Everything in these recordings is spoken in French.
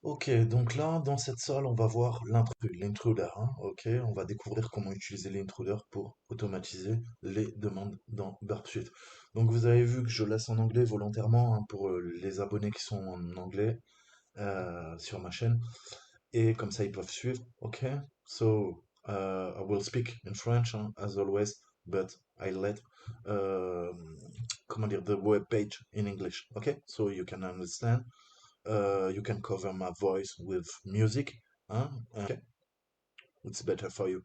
Ok, donc là, dans cette salle, on va voir l'intruder, hein, ok, on va découvrir comment utiliser l'intruder pour automatiser les demandes dans Burp Suite. Donc vous avez vu que je laisse en anglais volontairement hein, pour les abonnés qui sont en anglais sur ma chaîne, et comme ça ils peuvent suivre, ok? So, I will speak in French, hein, as always, but I let, euh, comment dire, the web page in English, ok? So you can understand. You can cover my voice with music, hein? Okay, it's better for you.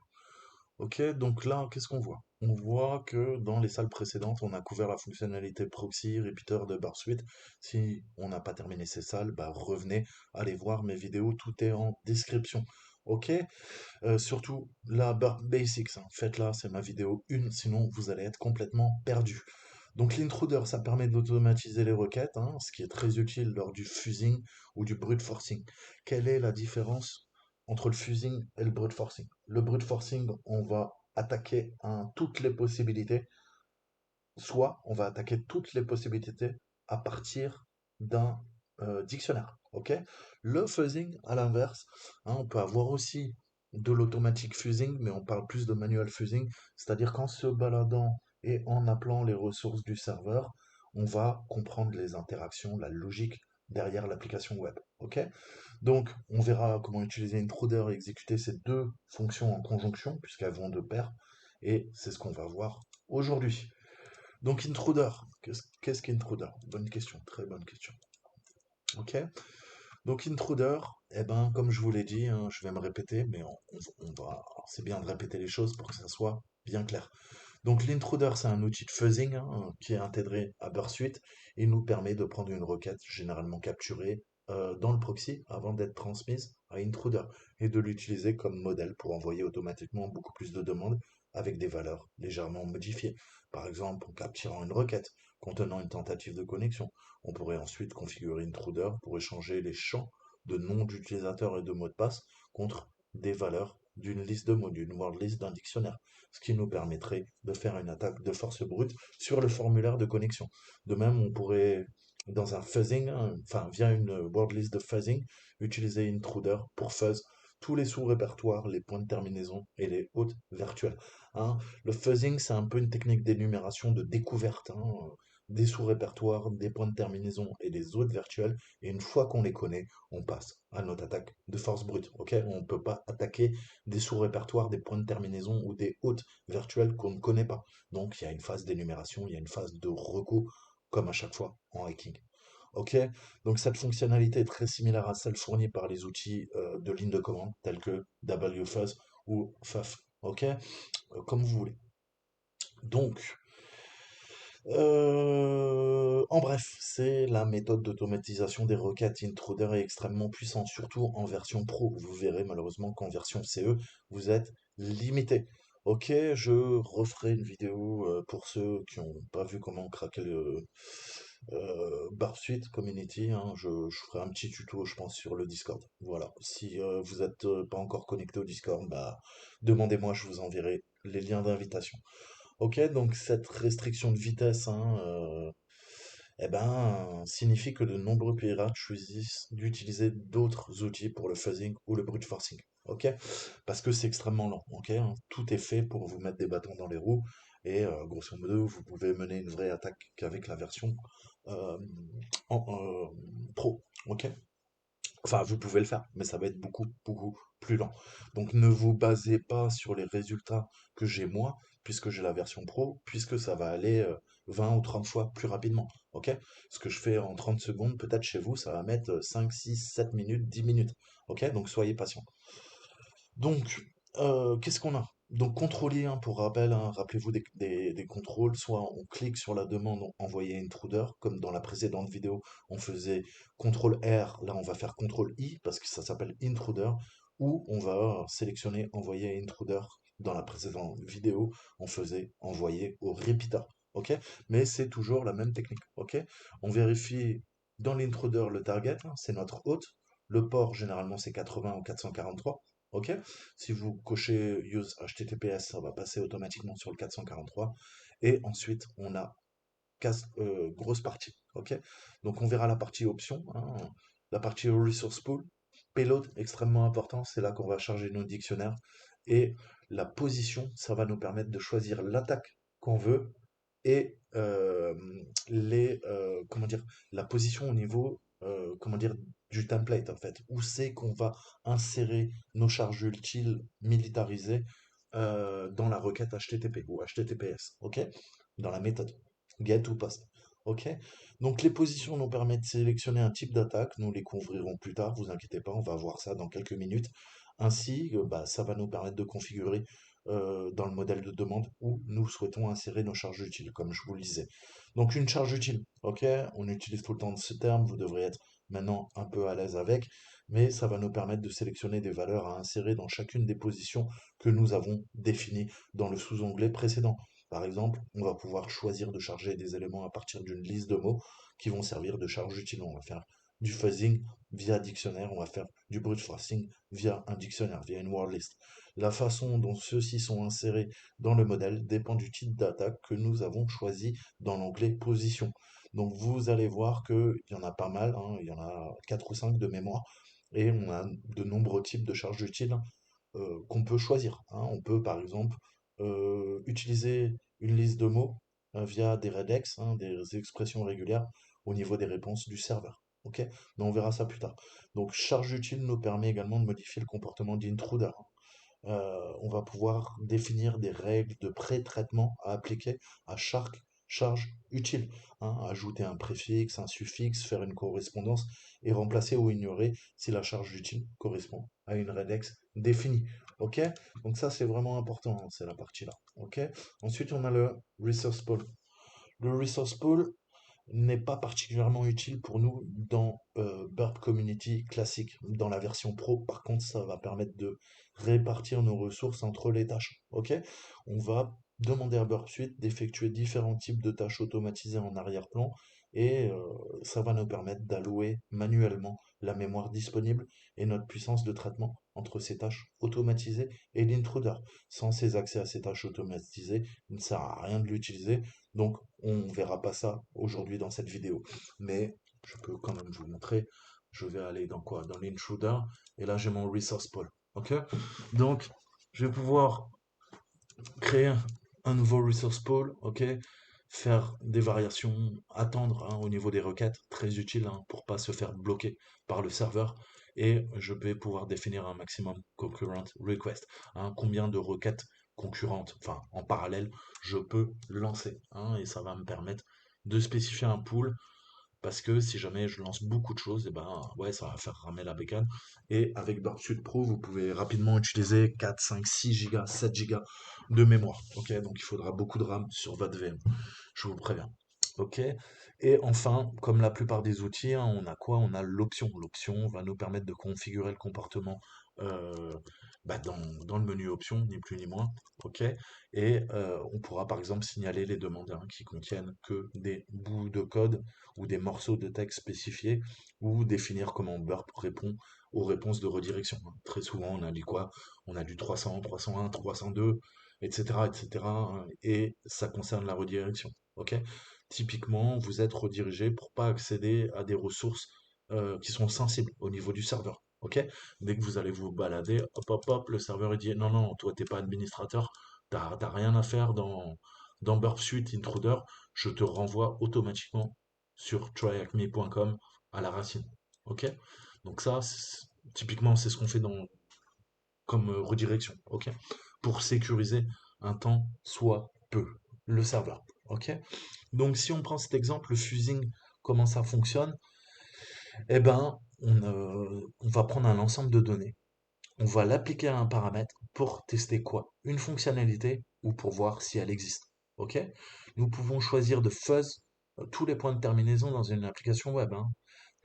Ok, donc là, qu'est-ce qu'on voit? On voit que dans les salles précédentes, on a couvert la fonctionnalité proxy, repeater de Bar Suite. Si on n'a pas terminé ces salles, bah revenez, allez voir mes vidéos, tout est en description. Ok. Surtout la Bar Basics, hein. Faites-la, c'est ma vidéo 1, sinon vous allez être complètement perdu. Donc l'intruder, ça permet d'automatiser les requêtes, hein, ce qui est très utile lors du fusing ou du brute forcing. Quelle est la différence entre le fusing et le brute forcing? Le brute forcing, on va attaquer hein, toutes les possibilités, soit on va attaquer toutes les possibilités à partir d'un dictionnaire. Ok. Le fuzzing, à l'inverse, hein, on peut avoir aussi de l'automatic fusing, mais on parle plus de manual fusing, c'est-à-dire qu'en se baladant et en appelant les ressources du serveur, on va comprendre les interactions, la logique derrière l'application web. Ok. Donc, on verra comment utiliser Intruder et exécuter ces deux fonctions en conjonction, puisqu'elles vont de pair, et c'est ce qu'on va voir aujourd'hui. Donc intruder, qu'est-ce qu'intruder? Bonne question, très bonne question. Ok. Donc intruder, eh ben comme je vous l'ai dit, hein, je vais me répéter, mais c'est bien de répéter les choses pour que ça soit bien clair. Donc l'intruder, c'est un outil de fuzzing hein, qui est intégré à Bursuite et nous permet de prendre une requête généralement capturée dans le proxy avant d'être transmise à intruder et de l'utiliser comme modèle pour envoyer automatiquement beaucoup plus de demandes avec des valeurs légèrement modifiées. Par exemple, en capturant une requête contenant une tentative de connexion, on pourrait ensuite configurer intruder pour échanger les champs de noms d'utilisateurs et de mots de passe contre des valeurs d'une liste de mots, d'une word list d'un dictionnaire, ce qui nous permettrait de faire une attaque de force brute sur le formulaire de connexion. De même, on pourrait, dans un fuzzing, hein, enfin via une word list de fuzzing, utiliser intruder pour fuzz tous les sous-répertoires, les points de terminaison et les hôtes virtuels. Hein. Le fuzzing, c'est un peu une technique d'énumération, de découverte hein, des sous-répertoires, des points de terminaison et des hôtes virtuels. Et une fois qu'on les connaît, on passe à notre attaque de force brute. Ok, on ne peut pas attaquer des sous-répertoires, des points de terminaison ou des hôtes virtuels qu'on ne connaît pas. Donc il y a une phase d'énumération, il y a une phase de recours, comme à chaque fois en hacking. Ok, donc cette fonctionnalité est très similaire à celle fournie par les outils de ligne de commande tels que WFuzz ou FUF. Ok, comme vous voulez. Donc, en bref, c'est la méthode d'automatisation des requêtes intruder est extrêmement puissante, surtout en version pro. Vous verrez malheureusement qu'en version CE, vous êtes limité. Ok, je referai une vidéo pour ceux qui n'ont pas vu comment craquer le Bar Suite Community. Hein, je ferai un petit tuto, je pense, sur le Discord. Voilà. Si vous n'êtes pas encore connecté au Discord, bah demandez-moi, je vous enverrai les liens d'invitation. Ok, donc cette restriction de vitesse, hein, eh ben, signifie que de nombreux pirates choisissent d'utiliser d'autres outils pour le fuzzing ou le brute forcing. Ok, parce que c'est extrêmement lent. Ok, hein. Tout est fait pour vous mettre des bâtons dans les roues et grosso modo, vous pouvez mener une vraie attaque qu'avec la version euh, en pro. Ok. Enfin, vous pouvez le faire, mais ça va être beaucoup, beaucoup plus lent. Donc ne vous basez pas sur les résultats que j'ai moi, puisque j'ai la version pro, puisque ça va aller 20 ou 30 fois plus rapidement. Ok? Ce que je fais en 30 secondes, peut-être chez vous, ça va mettre 5, 6, 7 minutes, 10 minutes. Ok? Donc soyez patient. Donc, qu'est-ce qu'on a? Donc contrôler, hein, pour rappel, hein, rappelez-vous des contrôles, soit on clique sur la demande envoyer intruder, comme dans la précédente vidéo, on faisait CTRL R, là on va faire CTRL I, parce que ça s'appelle intruder, ou on va sélectionner envoyer intruder, dans la précédente vidéo, on faisait envoyer au repeater, ok? Mais c'est toujours la même technique, ok? On vérifie dans l'intruder le target, hein, c'est notre hôte, le port généralement c'est 80 ou 443, ok? Si vous cochez Use HTTPS, ça va passer automatiquement sur le 443. Et ensuite, on a grosse partie. Ok. Donc on verra la partie option, hein, la partie resource pool. Payload, extrêmement important, c'est là qu'on va charger nos dictionnaires. Et la position, ça va nous permettre de choisir l'attaque qu'on veut et comment dire, la position au niveau, comment dire, du template en fait. Où c'est qu'on va insérer nos charges utiles militarisées dans la requête HTTP ou HTTPS, ok? Dans la méthode get ou post, ok? Donc les positions nous permettent de sélectionner un type d'attaque, nous les couvrirons plus tard, vous inquiétez pas, on va voir ça dans quelques minutes. Ainsi, bah, ça va nous permettre de configurer dans le modèle de demande où nous souhaitons insérer nos charges utiles, comme je vous le disais. Donc une charge utile, ok, on utilise tout le temps ce terme, vous devrez être maintenant un peu à l'aise avec, mais ça va nous permettre de sélectionner des valeurs à insérer dans chacune des positions que nous avons définies dans le sous-onglet précédent. Par exemple, on va pouvoir choisir de charger des éléments à partir d'une liste de mots qui vont servir de charge utile. On va faire du fuzzing via dictionnaire, on va faire du brute forcing via un dictionnaire, via une word list. La façon dont ceux-ci sont insérés dans le modèle dépend du type d'attaque que nous avons choisi dans l'onglet position. Donc vous allez voir qu'il y en a pas mal, hein, il y en a 4 ou 5 de mémoire, et on a de nombreux types de charges utiles qu'on peut choisir, hein. On peut par exemple utiliser une liste de mots via des regex, hein, des expressions régulières au niveau des réponses du serveur. Ok? Mais on verra ça plus tard. Donc charge utile nous permet également de modifier le comportement d'intruder. On va pouvoir définir des règles de pré-traitement à appliquer à chaque charge utile, hein. Ajouter un préfixe, un suffixe, faire une correspondance et remplacer ou ignorer si la charge utile correspond à une regex définie. Ok? Donc ça c'est vraiment important, hein, c'est la partie là. Ok? Ensuite on a le resource pool. Le resource pool, n'est pas particulièrement utile pour nous dans Burp Community classique. Dans la version pro, par contre, ça va permettre de répartir nos ressources entre les tâches. Ok? On va demander à Burp Suite d'effectuer différents types de tâches automatisées en arrière-plan et ça va nous permettre d'allouer manuellement la mémoire disponible et notre puissance de traitement entre ces tâches automatisées et l'intruder. Sans ces accès à ces tâches automatisées, il ne sert à rien de l'utiliser. Donc, on verra pas ça aujourd'hui dans cette vidéo. Mais je peux quand même vous montrer. Je vais aller dans quoi? Dans l'intruder. Et là, j'ai mon resource pool. OK? Donc, je vais pouvoir créer un nouveau resource pool. OK? Faire des variations, attendre, hein, au niveau des requêtes, très utile, hein, pour pas se faire bloquer par le serveur. Et je vais pouvoir définir un maximum concurrent request, hein, combien de requêtes concurrentes, enfin en parallèle, je peux lancer, hein, et ça va me permettre de spécifier un pool parce que si jamais je lance beaucoup de choses, et ben ouais, ça va faire ramer la bécane. Et avec Burpsuite Pro, vous pouvez rapidement utiliser 4, 5, 6 gigas, 7 gigas de mémoire. Ok, donc il faudra beaucoup de RAM sur votre VM. Je vous préviens. Ok. Et enfin, comme la plupart des outils, hein, on a quoi? On a l'option. L'option va nous permettre de configurer le comportement euh, bah, dans le menu options, ni plus ni moins. Ok. Et on pourra par exemple signaler les demandes, hein, qui contiennent que des bouts de code ou des morceaux de texte spécifiés ou définir comment Burp répond aux réponses de redirection, hein. Très souvent, on a dit quoi? On a du 300, 301, 302, etc., etc. Et ça concerne la redirection. Ok? Typiquement, vous êtes redirigé pour pas accéder à des ressources qui sont sensibles au niveau du serveur. Ok? Dès que vous allez vous balader, hop, hop, hop, le serveur il dit non, non, toi t'es pas administrateur, t'as rien à faire dans Burp Suite Intruder, je te renvoie automatiquement sur tryacme.com à la racine. Ok? Donc ça, typiquement, c'est ce qu'on fait comme redirection. Ok? Pour sécuriser un temps soit peu le serveur. Ok? Donc si on prend cet exemple, le fusing, comment ça fonctionne? Eh ben, on va prendre un ensemble de données, on va l'appliquer à un paramètre pour tester quoi? Une fonctionnalité ou pour voir si elle existe. Ok? Nous pouvons choisir de fuzz tous les points de terminaison dans une application web, hein.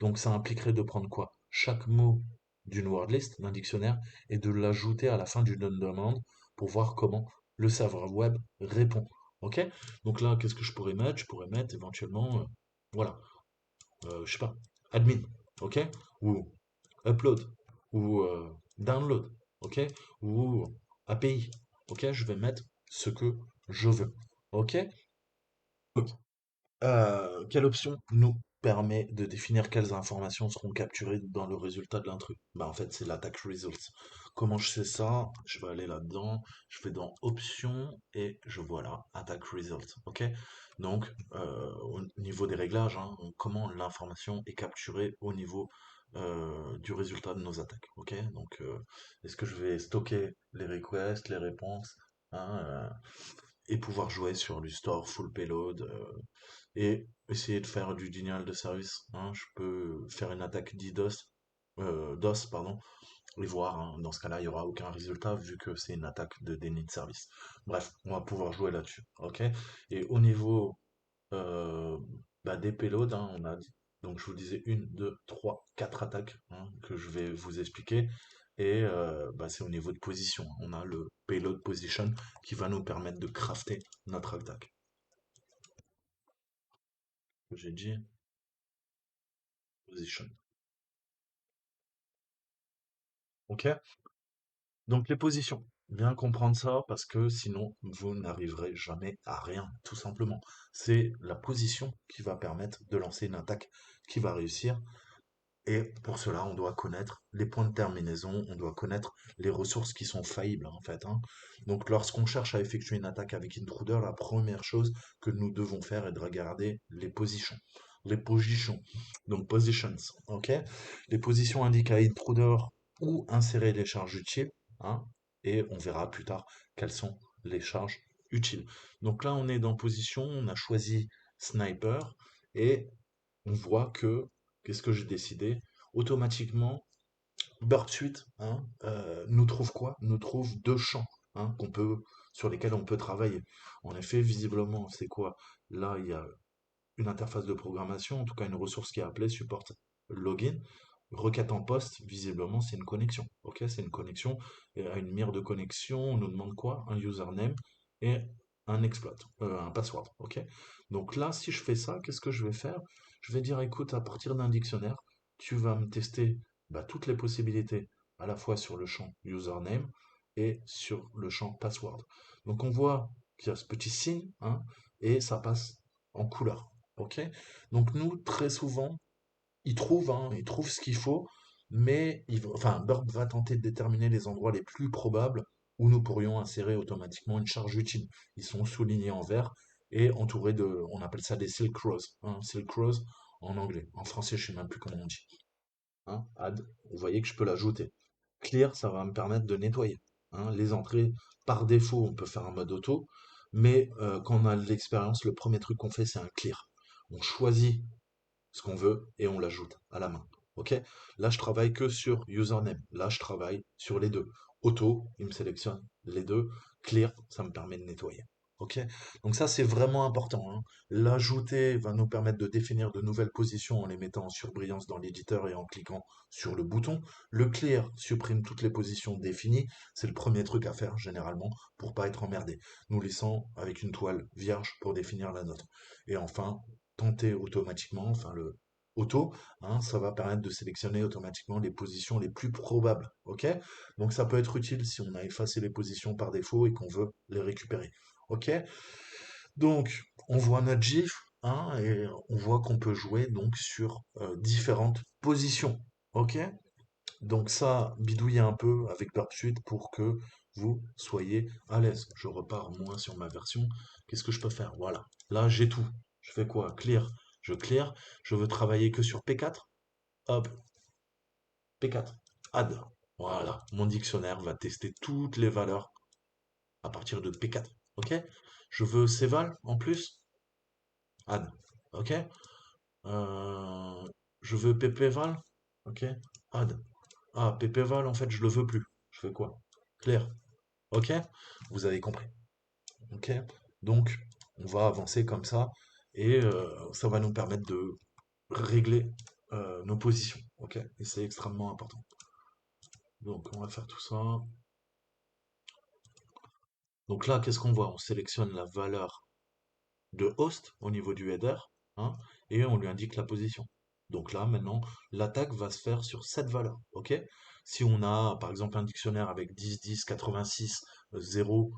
Donc ça impliquerait de prendre quoi? Chaque mot d'une word list, d'un dictionnaire, et de l'ajouter à la fin d'une demande pour voir comment le serveur web répond. Ok? Donc là, qu'est-ce que je pourrais mettre? Je pourrais mettre éventuellement, voilà, je sais pas, admin, ok? Ou upload, ou download, ok? Ou API, ok? Je vais mettre ce que je veux, ok? Ok. Quelle option nous permet de définir quelles informations seront capturées dans le résultat de l'intrus. Bah, en fait, c'est l'attaque results. Comment je sais ça? Je vais aller là-dedans, je vais dans options et je vois là, attack result. Ok? Donc, au niveau des réglages, hein, comment l'information est capturée au niveau du résultat de nos attaques. Ok? Donc, est-ce que je vais stocker les requests, les réponses, hein, et pouvoir jouer sur du store full payload et essayer de faire du denial de service, hein. Je peux faire une attaque DOS, pardon, et voir, hein, dans ce cas-là, il n'y aura aucun résultat vu que c'est une attaque de déni de service. Bref, on va pouvoir jouer là-dessus, ok? Et au niveau euh, des payloads, hein, on a donc je vous disais une, deux, trois, quatre attaques, hein, que je vais vous expliquer. Et c'est au niveau de position. On a le payload position qui va nous permettre de crafter notre attaque. J'ai dit position. Ok? Donc les positions. Bien comprendre ça parce que sinon vous n'arriverez jamais à rien, tout simplement. C'est la position qui va permettre de lancer une attaque qui va réussir. Et pour cela, on doit connaître les points de terminaison, on doit connaître les ressources qui sont faillibles en fait, hein. Donc lorsqu'on cherche à effectuer une attaque avec Intruder, la première chose que nous devons faire est de regarder les positions. Les positions. Donc positions, ok? Les positions indiquent à Intruder où insérer les charges utiles, hein, et on verra plus tard quelles sont les charges utiles. Donc là, on est dans position, on a choisi sniper, et on voit que, qu'est-ce que j'ai décidé? Automatiquement, Burp Suite, hein, nous trouve quoi? Nous trouve deux champs, hein, sur lesquels on peut travailler. En effet, visiblement, c'est quoi? Là, il y a une interface de programmation, en tout cas une ressource qui est appelée support login. Requête en poste, visiblement, c'est une connexion. Ok, c'est une connexion et à une mire de connexion. On nous demande quoi? Un username et un exploit, un password. Ok. Donc là, si je fais ça, qu'est-ce que je vais faire? Je vais dire, écoute, à partir d'un dictionnaire, tu vas me tester toutes les possibilités, à la fois sur le champ username et sur le champ password. Donc on voit qu'il y a ce petit signe, hein, et ça passe en couleur. Ok? Donc nous, très souvent, il trouve ce qu'il faut, mais Burp va tenter de déterminer les endroits les plus probables où nous pourrions insérer automatiquement une charge utile. Ils sont soulignés en vert et entourés on appelle ça des silk rows, hein, silk rows en anglais. En français, je sais même plus comment on dit. Hein, add, vous voyez que je peux l'ajouter. Clear, ça va me permettre de nettoyer, hein. Les entrées, par défaut, on peut faire un mode auto, mais quand on a de l'expérience, le premier truc qu'on fait, c'est un clear. On choisit ce qu'on veut et on l'ajoute à la main. Ok? Là, je travaille que sur username. Là, je travaille sur les deux. Auto, il me sélectionne les deux. Clear, ça me permet de nettoyer. Ok? Donc ça, c'est vraiment important, hein. L'ajouter va nous permettre de définir de nouvelles positions en les mettant en surbrillance dans l'éditeur et en cliquant sur le bouton. Le clear supprime toutes les positions définies. C'est le premier truc à faire généralement pour pas être emmerdé. Nous laissant avec une toile vierge pour définir la nôtre. Et enfin, tenter automatiquement, enfin le auto, hein, ça va permettre de sélectionner automatiquement les positions les plus probables. Ok? Donc ça peut être utile si on a effacé les positions par défaut et qu'on veut les récupérer. Ok? Donc on voit notre GIF, hein, et on voit qu'on peut jouer donc sur différentes positions. Ok? Donc ça, bidouillez un peu avec Burp Suite pour que vous soyez à l'aise. Je repars moins sur ma version. Qu'est-ce que je peux faire? Voilà. Là, j'ai tout. Je fais quoi? Clear. Je clear. Je veux travailler que sur P4. Hop, P4. Add. Voilà. Mon dictionnaire va tester toutes les valeurs à partir de P4. Ok? Je veux Cval en plus. Add. Ok? Euh, je veux ppval. Ok? Add. Ah, ppval, en fait, je le veux plus. Je fais quoi? Clear. Ok? Vous avez compris. Ok? Donc, on va avancer comme ça et ça va nous permettre de régler nos positions. Ok? Et c'est extrêmement important. Donc, on va faire tout ça. Donc là, qu'est-ce qu'on voit? On sélectionne la valeur de host au niveau du header, hein, et on lui indique la position. Donc là, maintenant, l'attaque va se faire sur cette valeur. Ok? Si on a, par exemple, un dictionnaire avec 10, 10, 86, 0,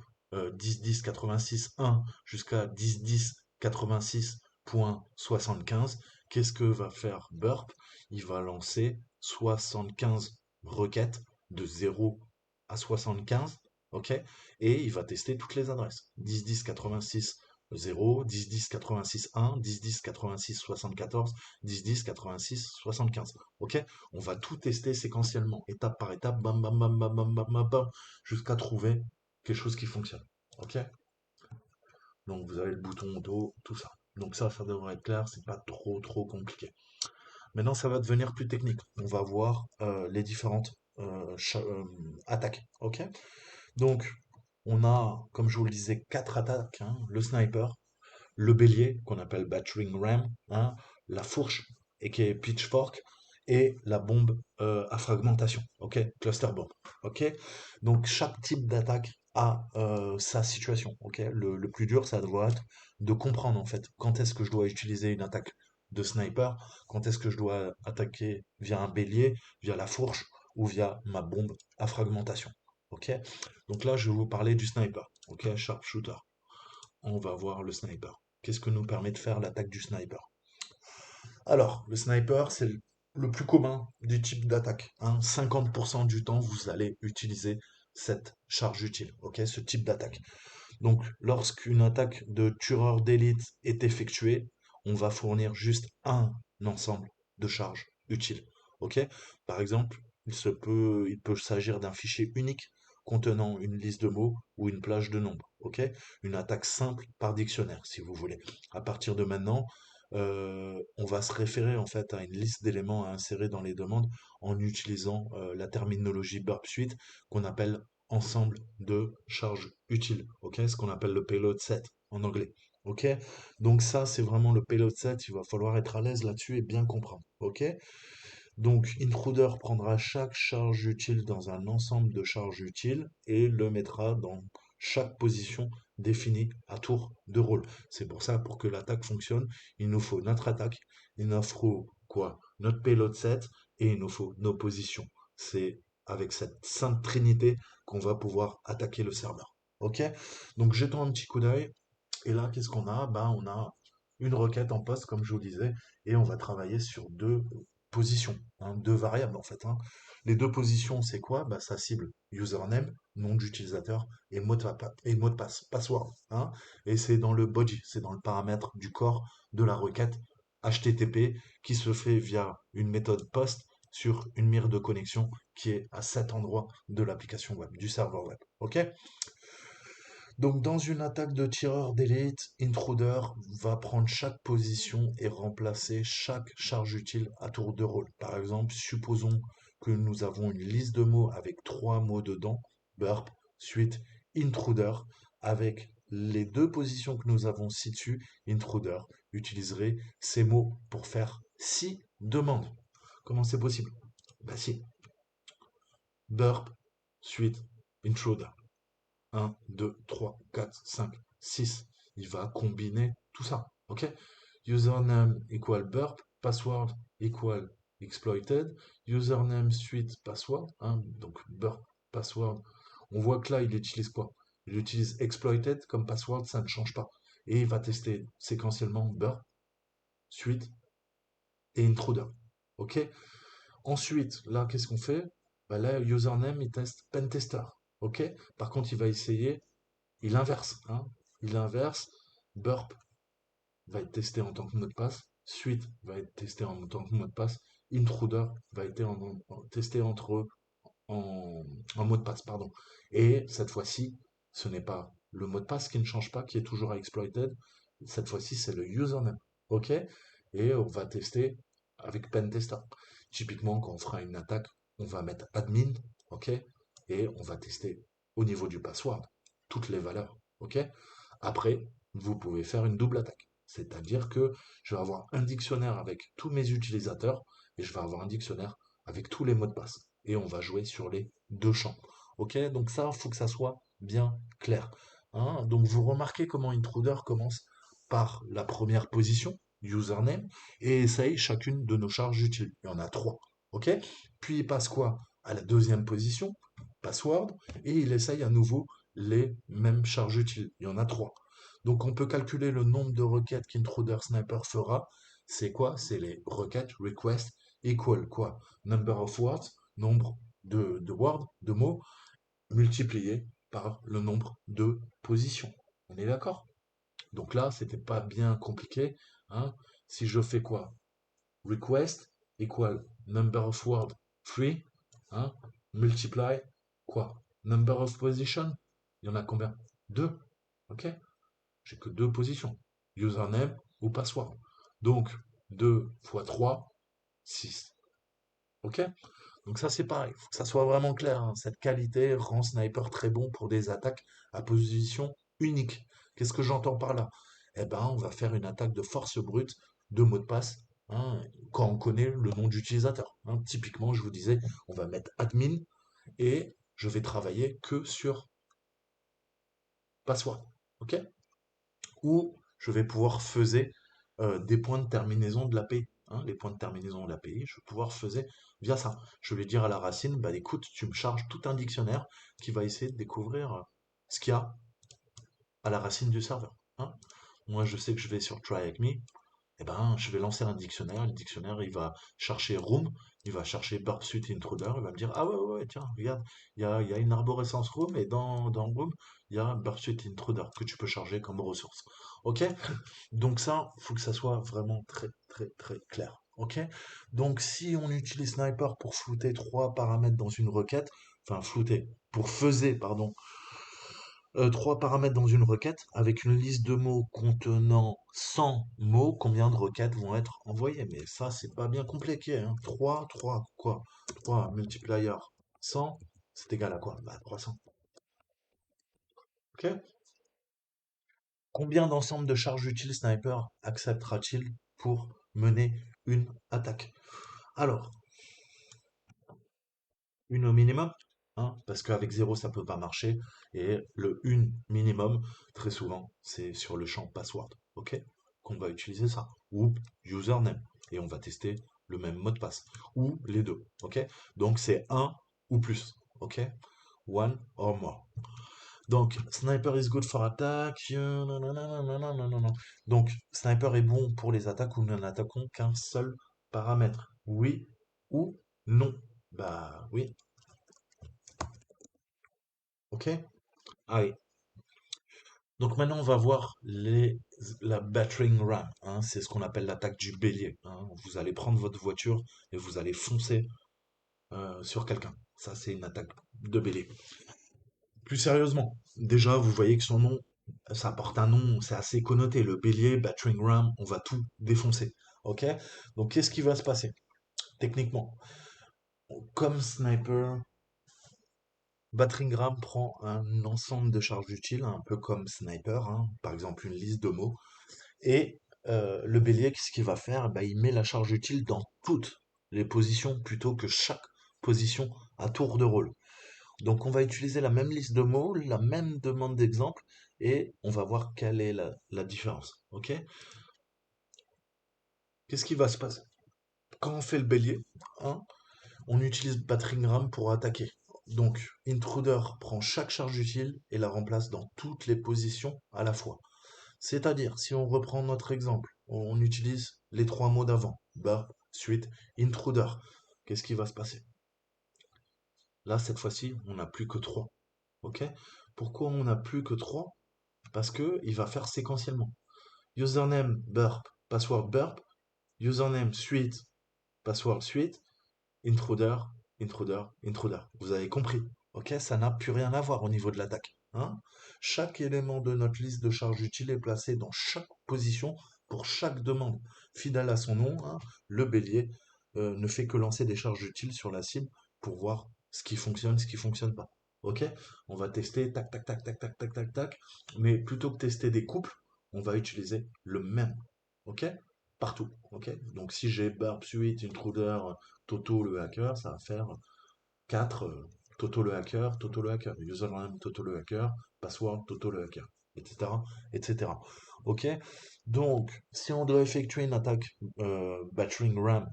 10, 10, 86, 1 jusqu'à 10, 10, 86.75, qu'est-ce que va faire Burp? Il va lancer 75 requêtes de 0 à 75, ok? Et il va tester toutes les adresses. 10 10 86 0, 10 10 86 1, 10 10 86 74, 10 10 86 75. Ok? On va tout tester séquentiellement, étape par étape, bam bam bam bam bam bam bam, bam, jusqu'à trouver quelque chose qui fonctionne. Ok? Donc vous avez le bouton auto, tout ça. Donc ça devrait être clair, c'est pas trop compliqué. Maintenant, ça va devenir plus technique. On va voir les différentes attaques. Ok? Donc, on a, comme je vous le disais, quatre attaques, hein. Le sniper, le bélier, qu'on appelle battering ram, hein, la fourche, et qui est pitchfork, et la bombe à fragmentation, ok, cluster bomb, ok. Donc chaque type d'attaque a sa situation, ok. Le plus dur, ça doit être de comprendre en fait quand est-ce que je dois utiliser une attaque de sniper, quand est-ce que je dois attaquer via un bélier, via la fourche ou via ma bombe à fragmentation, ok. Donc là, je vais vous parler du sniper, ok, sharpshooter. On va voir le sniper. Qu'est-ce que nous permet de faire l'attaque du sniper? Alors, le sniper, c'est le plus commun du type d'attaque, hein. 50% du temps, vous allez utiliser cette charge utile, ok, ce type d'attaque. Donc, lorsqu'une attaque de tueur d'élite est effectuée, on va fournir juste un ensemble de charges utiles, ok. Par exemple, il peut s'agir d'un fichier unique contenant une liste de mots ou une plage de nombres, ok. Une attaque simple par dictionnaire, si vous voulez. À partir de maintenant, on va se référer en fait à une liste d'éléments à insérer dans les demandes en utilisant la terminologie Burp Suite qu'on appelle ensemble de charges utiles, ok? Ce qu'on appelle le payload set en anglais, ok? Donc ça, c'est vraiment le payload set, il va falloir être à l'aise là-dessus et bien comprendre, ok? Donc Intruder prendra chaque charge utile dans un ensemble de charges utiles et le mettra dans chaque position définie à tour de rôle. C'est pour ça, pour que l'attaque fonctionne, il nous faut notre attaque, il nous faut quoi? Notre payload set et il nous faut nos positions. C'est avec cette sainte trinité qu'on va pouvoir attaquer le serveur. Ok? Donc jetons un petit coup d'œil. Et là, qu'est-ce qu'on a? Ben, on a une requête en poste, comme je vous le disais, et on va travailler sur deux positions, hein, deux variables en fait, hein. Les deux positions, c'est quoi? Bah, ça cible username, nom d'utilisateur, et mot de passe, password, hein. Et c'est dans le body, c'est dans le paramètre du corps de la requête HTTP qui se fait via une méthode post sur une mire de connexion qui est à cet endroit de l'application web, du serveur web. Ok? Donc, dans une attaque de tireur d'élite, Intruder va prendre chaque position et remplacer chaque charge utile à tour de rôle. Par exemple, supposons que nous avons une liste de mots avec trois mots dedans, burp, suite, intruder, avec les deux positions que nous avons ci-dessus, intruder utiliserait ces mots pour faire six demandes. Comment c'est possible? Bah si, burp, suite, intruder. 1, 2, 3, 4, 5, 6. Il va combiner tout ça. OK? Username equal burp, password equal exploited, username suite password, hein, donc burp, password. On voit que là, il utilise quoi? Il utilise exploited comme password, ça ne change pas. Et il va tester séquentiellement burp, suite et intruder. OK? Ensuite, là, qu'est-ce qu'on fait? Bah là, username, il teste pentester. OK? Par contre, il va essayer il inverse, hein. Il inverse. Burp va être testé en tant que mot de passe. Suite va être testé en tant que mot de passe. Intruder va être testé en, en mot de passe, pardon. Et cette fois-ci, ce n'est pas le mot de passe qui ne change pas, qui est toujours à exploited. Cette fois-ci, c'est le username. OK? Et on va tester avec pentester. Typiquement, quand on fera une attaque, on va mettre admin, OK? Et on va tester au niveau du password toutes les valeurs, OK? Après, vous pouvez faire une double attaque. C'est-à-dire que je vais avoir un dictionnaire avec tous mes utilisateurs et je vais avoir un dictionnaire avec tous les mots de passe. Et on va jouer sur les deux champs. OK? Donc ça, il faut que ça soit bien clair, hein. Donc vous remarquez comment Intruder commence par la première position, username, et essaye chacune de nos charges utiles. Il y en a trois. OK? Puis il passe quoi? À la deuxième position, password, et il essaye à nouveau les mêmes charges utiles. Il y en a trois. Donc on peut calculer le nombre de requêtes qu'Intruder Sniper fera C'est quoi? C'est les requêtes request equal quoi? Number of words, nombre de words, de mots, multiplié par le nombre de positions. On est d'accord? Donc là, c'était pas bien compliqué, hein. Si je fais quoi? Request equal number of words 3, hein, multiply quoi? Number of position, il y en a combien? Deux, ok? J'ai que deux positions, username ou password. Donc 2 fois 3, 6, ok? Donc ça c'est pareil, il faut que ça soit vraiment clair, hein. Cette qualité rend Sniper très bon pour des attaques à position unique. Qu'est-ce que j'entends par là? Eh ben, on va faire une attaque de force brute de mot de passe, hein, quand on connaît le nom d'utilisateur, hein. Typiquement, je vous disais, on va mettre admin et je vais travailler que sur password, ok? Ou je vais pouvoir faiser des points de terminaison de l'API, hein, les points de terminaison de l'API, je vais pouvoir faiser via ça. Je vais dire à la racine, bah écoute, tu me charges tout un dictionnaire qui va essayer de découvrir ce qu'il y a à la racine du serveur, hein. Moi, je sais que je vais sur Try Avec Me, eh ben, je vais lancer un dictionnaire. Le dictionnaire, il va chercher room, il va chercher burp suite intruder, il va me dire, ah ouais, ouais, ouais, tiens, regarde, il y a une arborescence room, et dans room, il y a burp suite intruder que tu peux charger comme ressource. Ok? Donc ça, il faut que ça soit vraiment très, très, très clair. Ok? Donc si on utilise Sniper pour flouter trois paramètres dans une requête, enfin flouter, pour faiser, pardon, trois paramètres dans une requête avec une liste de mots contenant 100 mots, combien de requêtes vont être envoyées? Mais ça, c'est pas bien compliqué, hein. 3 quoi? 3 multiplier 100, c'est égal à quoi? Bah 300. Ok? Combien d'ensembles de charges utiles Sniper acceptera-t-il pour mener une attaque? Alors, une au minimum, hein, parce qu'avec zéro, ça peut pas marcher. Et le une minimum, très souvent, c'est sur le champ password, ok? Qu'on va utiliser ça. Ou username. Et on va tester le même mot de passe. Ou les deux, ok? Donc c'est un ou plus, ok? One or more. Donc, sniper is good for attack. Nanana. Donc, sniper est bon pour les attaques où nous n'attaquons qu'un seul paramètre. Oui ou non? Bah oui, ok? Allez. Donc maintenant, on va voir la battering ram, hein. C'est ce qu'on appelle l'attaque du bélier, hein. Vous allez prendre votre voiture et vous allez foncer sur quelqu'un. Ça, c'est une attaque de bélier. Plus sérieusement, déjà, vous voyez que son nom, ça porte un nom, c'est assez connoté. Le bélier, battering ram, on va tout défoncer. Ok? Donc, qu'est-ce qui va se passer? Techniquement, comme sniper, battering ram prend un ensemble de charges utiles, un peu comme sniper, hein, par exemple une liste de mots. Et le bélier, qu'est-ce qu'il va faire? Bah, il met la charge utile dans toutes les positions plutôt que chaque position à tour de rôle. Donc on va utiliser la même liste de mots, la même demande d'exemple, et on va voir quelle est la différence. Ok? Qu'est-ce qui va se passer? Quand on fait le bélier, hein, on utilise battering ram pour attaquer. Donc intruder prend chaque charge utile et la remplace dans toutes les positions à la fois. C'est-à-dire, si on reprend notre exemple, on utilise les trois mots d'avant, burp, suite, intruder. Qu'est-ce qui va se passer? Là, cette fois-ci, on n'a plus que trois. Ok? Pourquoi on n'a plus que trois? Parce que il va faire séquentiellement. Username burp, password burp, username suite, password suite, intruder, intruder, intruder. Vous avez compris. Ok? Ça n'a plus rien à voir au niveau de l'attaque, hein? Chaque élément de notre liste de charges utiles est placé dans chaque position pour chaque demande. Fidèle à son nom, hein, le bélier ne fait que lancer des charges utiles sur la cible pour voir ce qui fonctionne pas. Ok? On va tester tac tac tac tac tac tac tac tac, mais plutôt que tester des couples, on va utiliser le même. Ok? Partout. Ok? Donc si j'ai Burp Suite, Intruder, Toto le hacker, ça va faire 4 Toto le hacker, Toto le hacker, username Toto le hacker, password Toto le hacker, etc. etc. Ok? Donc, si on doit effectuer une attaque battering ram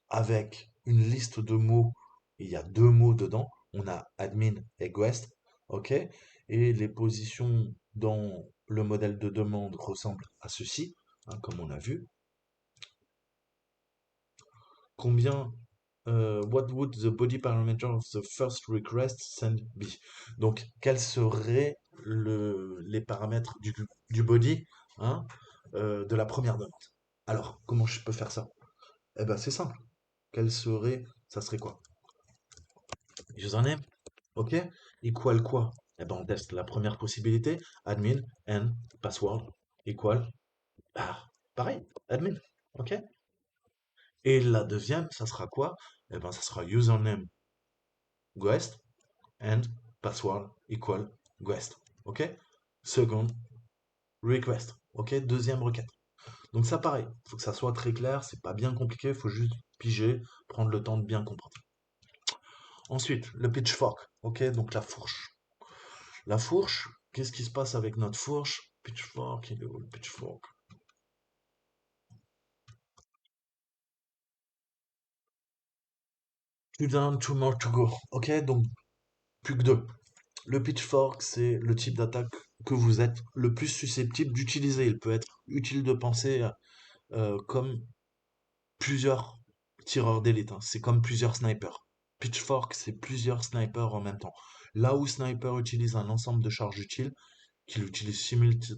avec une liste de mots, il y a deux mots dedans, on a admin et guest, ok? Et les positions dans le modèle de demande ressemblent à ceci, hein, comme on a vu. combien, what would the body parameter of the first request send be? Donc, quels seraient les paramètres du body, hein, de la première demande? Alors, comment je peux faire ça? Eh ben, c'est simple. Ça serait quoi? Username, ok? Equal quoi? Eh ben, on teste la première possibilité, admin and password equal, ah, pareil, admin, ok? Et la deuxième, ça sera quoi? Eh ben, ça sera username guest and password equal guest. OK? Second request. OK? Deuxième requête. Donc ça, pareil, il faut que ça soit très clair, c'est pas bien compliqué, il faut juste piger, prendre le temps de bien comprendre. Ensuite, le pitchfork. OK? Donc la fourche. La fourche, qu'est-ce qui se passe avec notre fourche? Pitchfork, il est où le pitchfork? Two down, two more to go. OK? Donc plus que deux. Le pitchfork, c'est le type d'attaque que vous êtes le plus susceptible d'utiliser. Il peut être utile de penser comme plusieurs tireurs d'élite, hein. C'est comme plusieurs snipers. Pitchfork, c'est plusieurs snipers en même temps. Là où Sniper utilise un ensemble de charges utiles, qu'il utilise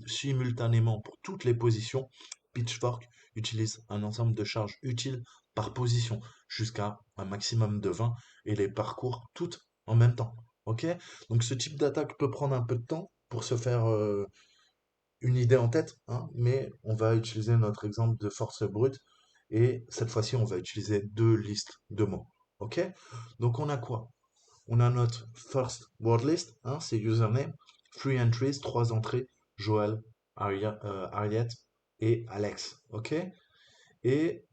simultanément pour toutes les positions, Pitchfork utilise un ensemble de charges utiles par position, jusqu'à un maximum de 20, et les parcours toutes en même temps. Ok? Donc ce type d'attaque peut prendre un peu de temps pour se faire une idée en tête, hein, mais on va utiliser notre exemple de force brute, et cette fois-ci on va utiliser deux listes de mots. Ok? Donc on a quoi? On a notre first word list, hein, c'est username, three entries, trois entrées, Joël, Harriet et Alex. Ok? Et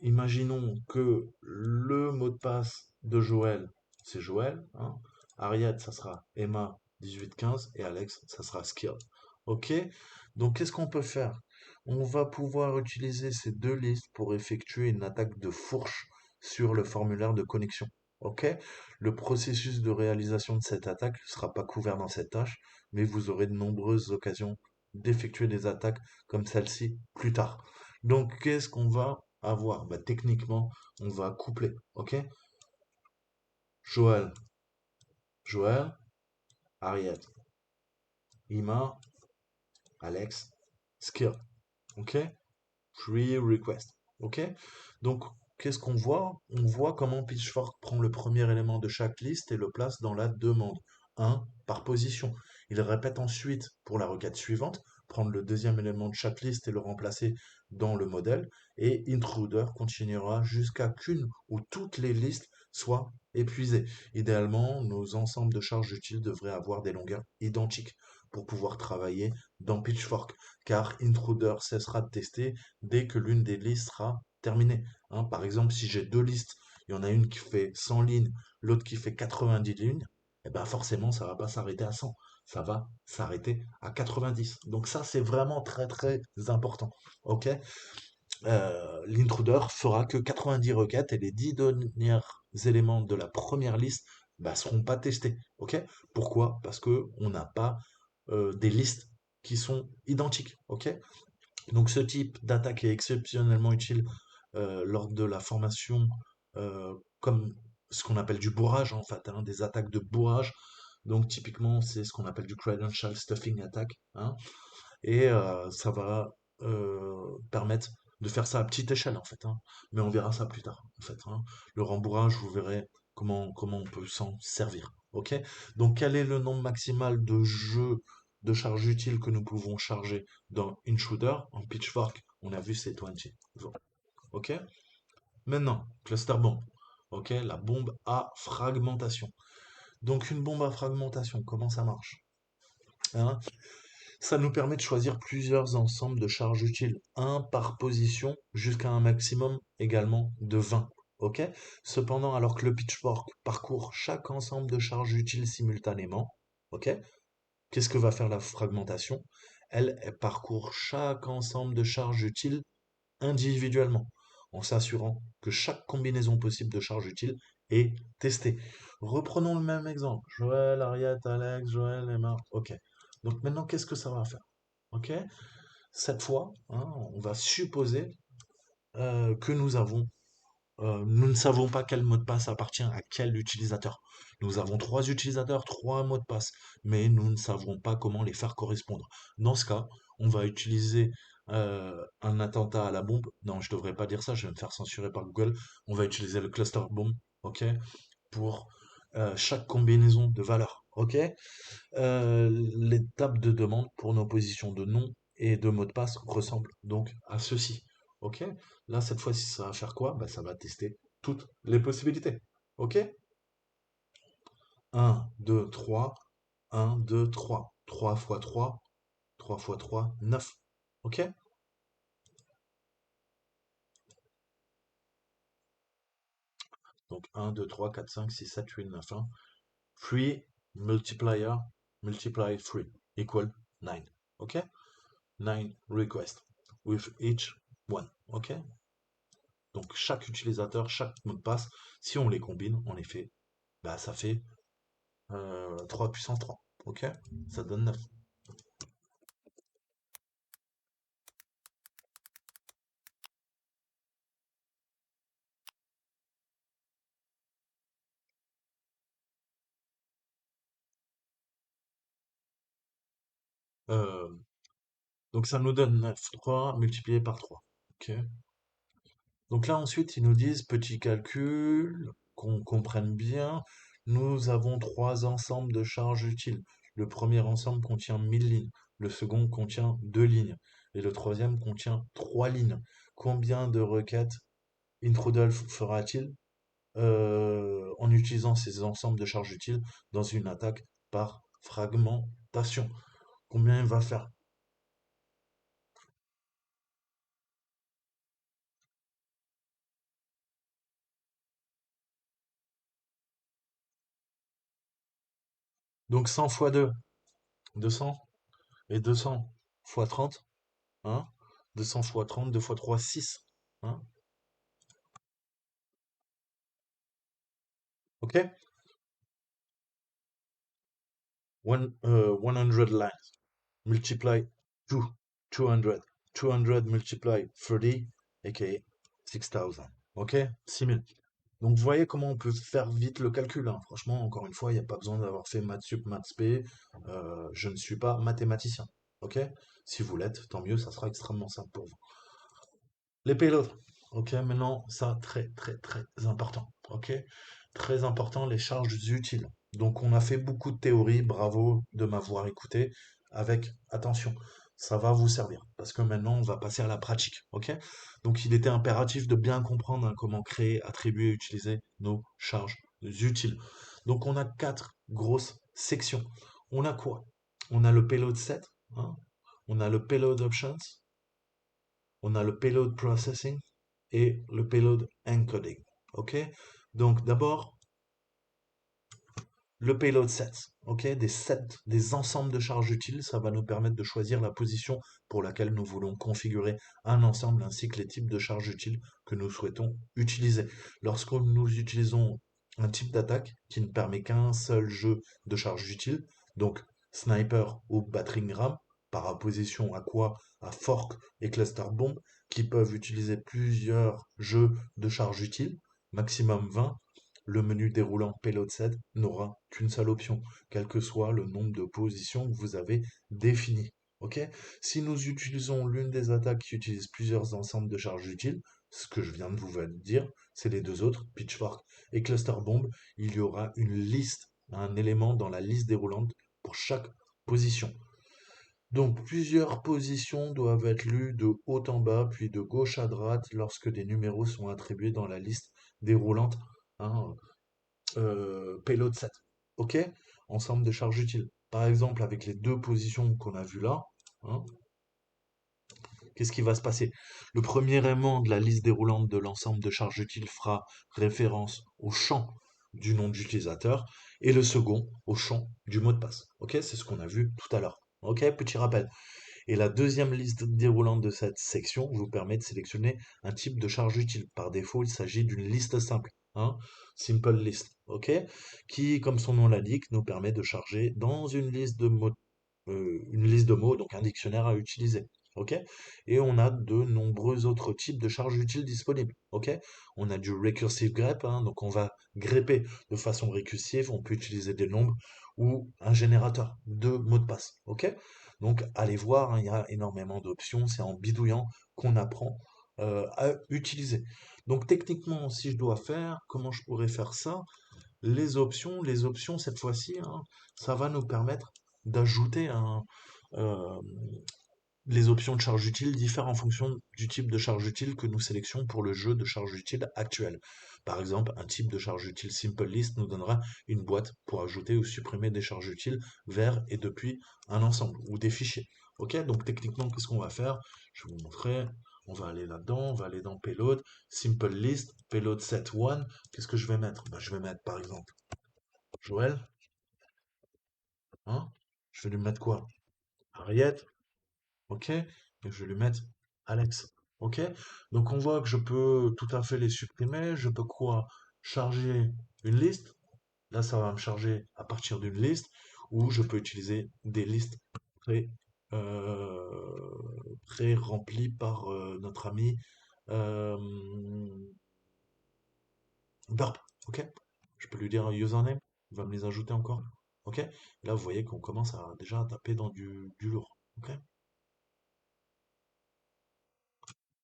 imaginons que le mot de passe de Joël, c'est Joël, hein. Harriet, ça sera Emma 1815 et Alex, ça sera Skill. Ok? Donc qu'est-ce qu'on peut faire? On va pouvoir utiliser ces deux listes pour effectuer une attaque de fourche sur le formulaire de connexion. Ok? Le processus de réalisation de cette attaque ne sera pas couvert dans cette tâche, mais vous aurez de nombreuses occasions d'effectuer des attaques comme celle-ci plus tard. Donc qu'est-ce qu'on va avoir? Bah, techniquement, on va coupler. Ok? Joël, Joël, Harriet, Ima, Alex, Skill. Ok? Free request. Ok? Donc, qu'est-ce qu'on voit? On voit comment Pitchfork prend le premier élément de chaque liste et le place dans la demande. Un par position. Il répète ensuite pour la requête suivante, prendre le deuxième élément de chaque liste et le remplacer dans le modèle. Et Intruder continuera jusqu'à qu'une ou toutes les listes soient épuisées. Idéalement, nos ensembles de charges utiles devraient avoir des longueurs identiques pour pouvoir travailler dans Pitchfork, car Intruder cessera de tester dès que l'une des listes sera terminée, hein. Par exemple, si j'ai deux listes, il y en a une qui fait 100 lignes, l'autre qui fait 90 lignes, et ben forcément, ça va pas s'arrêter à 100, ça va s'arrêter à 90. Donc ça, c'est vraiment très très important. Ok? L'intruder fera que 90 requêtes et les 10 derniers éléments de la première liste bah, seront pas testés. Ok? Pourquoi? Parce que on n'a pas des listes qui sont identiques. Ok? Donc ce type d'attaque est exceptionnellement utile lors de la formation, comme ce qu'on appelle du bourrage en fait, hein, des attaques de bourrage. Donc typiquement c'est ce qu'on appelle du credential stuffing attack, hein, et ça va permettre de faire ça à petite échelle en fait, hein. Mais on verra ça plus tard en fait, hein. Le rembourrage, vous verrez comment on peut s'en servir. Ok? Donc quel est le nombre maximal de jeux de charges utiles que nous pouvons charger dans Intruder? En Pitchfork, on a vu c'est 20. Ok? Maintenant, cluster bomb. Ok? La bombe à fragmentation. Donc une bombe à fragmentation, comment ça marche? Hein. Ça nous permet de choisir plusieurs ensembles de charges utiles, un par position, jusqu'à un maximum également de 20. Ok? Cependant, alors que le pitchfork parcourt chaque ensemble de charges utiles simultanément, ok? Qu'est-ce que va faire la fragmentation? Elle parcourt chaque ensemble de charges utiles individuellement, en s'assurant que chaque combinaison possible de charges utiles est testée. Reprenons le même exemple. Joël, Ariette, Alex, Joël, Emma. Ok. Donc maintenant, qu'est-ce que ça va faire? Ok? Cette fois, hein, on va supposer que nous avons nous ne savons pas quel mot de passe appartient à quel utilisateur. Nous avons trois utilisateurs, trois mots de passe, mais nous ne savons pas comment les faire correspondre. Dans ce cas, on va utiliser un attentat à la bombe. Non, je devrais pas dire ça, je vais me faire censurer par Google. On va utiliser le cluster bomb, ok, pour chaque combinaison de valeurs, ok. L'étape de demande pour nos positions de nom et de mot de passe ressemble donc à ceci. Ok? Là, cette fois-ci, ça va faire quoi? Bah, ça va tester toutes les possibilités. Ok? 1, 2, 3, 1, 2, 3. 3 fois 3, 3 fois 3, 9. Ok? Donc 1, 2, 3, 4, 5, 6, 7, 8, 9, 1. 3 multiplier multiply 3 equal 9. Ok? 9 requests with each one. Ok? Donc chaque utilisateur, chaque mot de passe, si on les combine, en effet, bah, ça fait 3 puissance 3. Ok? Ça donne 9. Euh, donc ça nous donne 9. 3 multiplié par 3. Ok? Donc là ensuite, ils nous disent petit calcul, qu'on comprenne bien. Nous avons trois ensembles de charges utiles. Le premier ensemble contient 1000 lignes. Le second contient 2 lignes. Et le troisième contient 3 lignes. Combien de requêtes Intruder fera-t-il en utilisant ces ensembles de charges utiles dans une attaque par fragmentation? Combien il va faire? Donc 100 fois 2, 200. Et 200 fois 30, hein? 200 fois 30, 2 fois 3, 6. Hein? Ok? 100 lines. Multiply 2, 200. 200 multiply 30, aka 6000. Ok? 6000. Donc vous voyez comment on peut faire vite le calcul, hein. Franchement, encore une fois, il n'y a pas besoin d'avoir fait maths sup, maths spé. Je ne suis pas mathématicien. Ok? Si vous l'êtes, tant mieux, ça sera extrêmement simple pour vous. Les payloads. Ok, maintenant, ça, très, très, très important. Ok? Très important, les charges utiles. Donc, on a fait beaucoup de théories. Bravo de m'avoir écouté. Avec attention, ça va vous servir. Parce que maintenant, on va passer à la pratique. Ok? Donc, il était impératif de bien comprendre hein, comment créer, attribuer et utiliser nos charges utiles. Donc, on a quatre grosses sections. On a quoi? On a le payload set. Hein, on a le payload options, on a le payload processing et le payload encoding. Ok? Donc d'abord, le payload set. Ok? Des ensembles de charges utiles, ça va nous permettre de choisir la position pour laquelle nous voulons configurer un ensemble ainsi que les types de charges utiles que nous souhaitons utiliser. Lorsque nous utilisons un type d'attaque qui ne permet qu'un seul jeu de charges utiles, donc sniper ou battering ram, par opposition à quoi? À fork et cluster bomb, qui peuvent utiliser plusieurs jeux de charges utiles, maximum 20. Le menu déroulant Payload Set n'aura qu'une seule option, quel que soit le nombre de positions que vous avez défini. Ok? Si nous utilisons l'une des attaques qui utilise plusieurs ensembles de charges utiles, ce que je viens de vous dire, c'est les deux autres, Pitchfork et Cluster Bomb, il y aura une liste, un élément dans la liste déroulante pour chaque position. Donc plusieurs positions doivent être lues de haut en bas, puis de gauche à droite lorsque des numéros sont attribués dans la liste déroulante. Hein, payload set. OK? Ensemble de charges utiles. Par exemple, avec les deux positions qu'on a vues là, hein, qu'est-ce qui va se passer? Le premier élément de la liste déroulante de l'ensemble de charges utiles fera référence au champ du nom d'utilisateur et le second au champ du mot de passe. OK? C'est ce qu'on a vu tout à l'heure. OK? Petit rappel. Et la deuxième liste déroulante de cette section vous permet de sélectionner un type de charge utile. Par défaut, il s'agit d'une liste simple, hein, simple list, ok, qui, comme son nom l'indique, nous permet de charger dans une liste de mots, donc un dictionnaire à utiliser. ok? Et on a de nombreux autres types de charges utiles disponibles, ok? On a du recursive grep, hein, donc on va grepper de façon récursive, on peut utiliser des nombres ou un générateur de mots de passe, ok? Donc allez voir, hein, il y a énormément d'options, c'est en bidouillant qu'on apprend à utiliser. Donc techniquement, si je dois faire, comment je pourrais faire ça? Les options cette fois-ci, hein, ça va nous permettre d'ajouter euh, les options de charge utile diffèrent en fonction du type de charge utile que nous sélectionnons pour le jeu de charge utile actuel. Par exemple, un type de charge utile Simple List nous donnera une boîte pour ajouter ou supprimer des charges utiles vers et depuis un ensemble ou des fichiers. Ok, donc techniquement, qu'est-ce qu'on va faire? Je vais vous montrer. On va aller là-dedans, on va aller dans Payload, Simple List, Payload Set 1. Qu'est-ce que je vais mettre? Ben, je vais mettre par exemple Joël, hein? Je vais lui mettre quoi? Harriet, ok? Et je vais lui mettre Alex, ok? Donc on voit que je peux tout à fait les supprimer. Je peux quoi? Charger une liste. Là, ça va me charger à partir d'une liste. Ou je peux utiliser des listes pré, euh, pré-remplies par notre ami euh, Burp, ok? Je peux lui dire un username. Il va me les ajouter encore. Ok? Là, vous voyez qu'on commence à déjà à taper dans du lourd. Ok?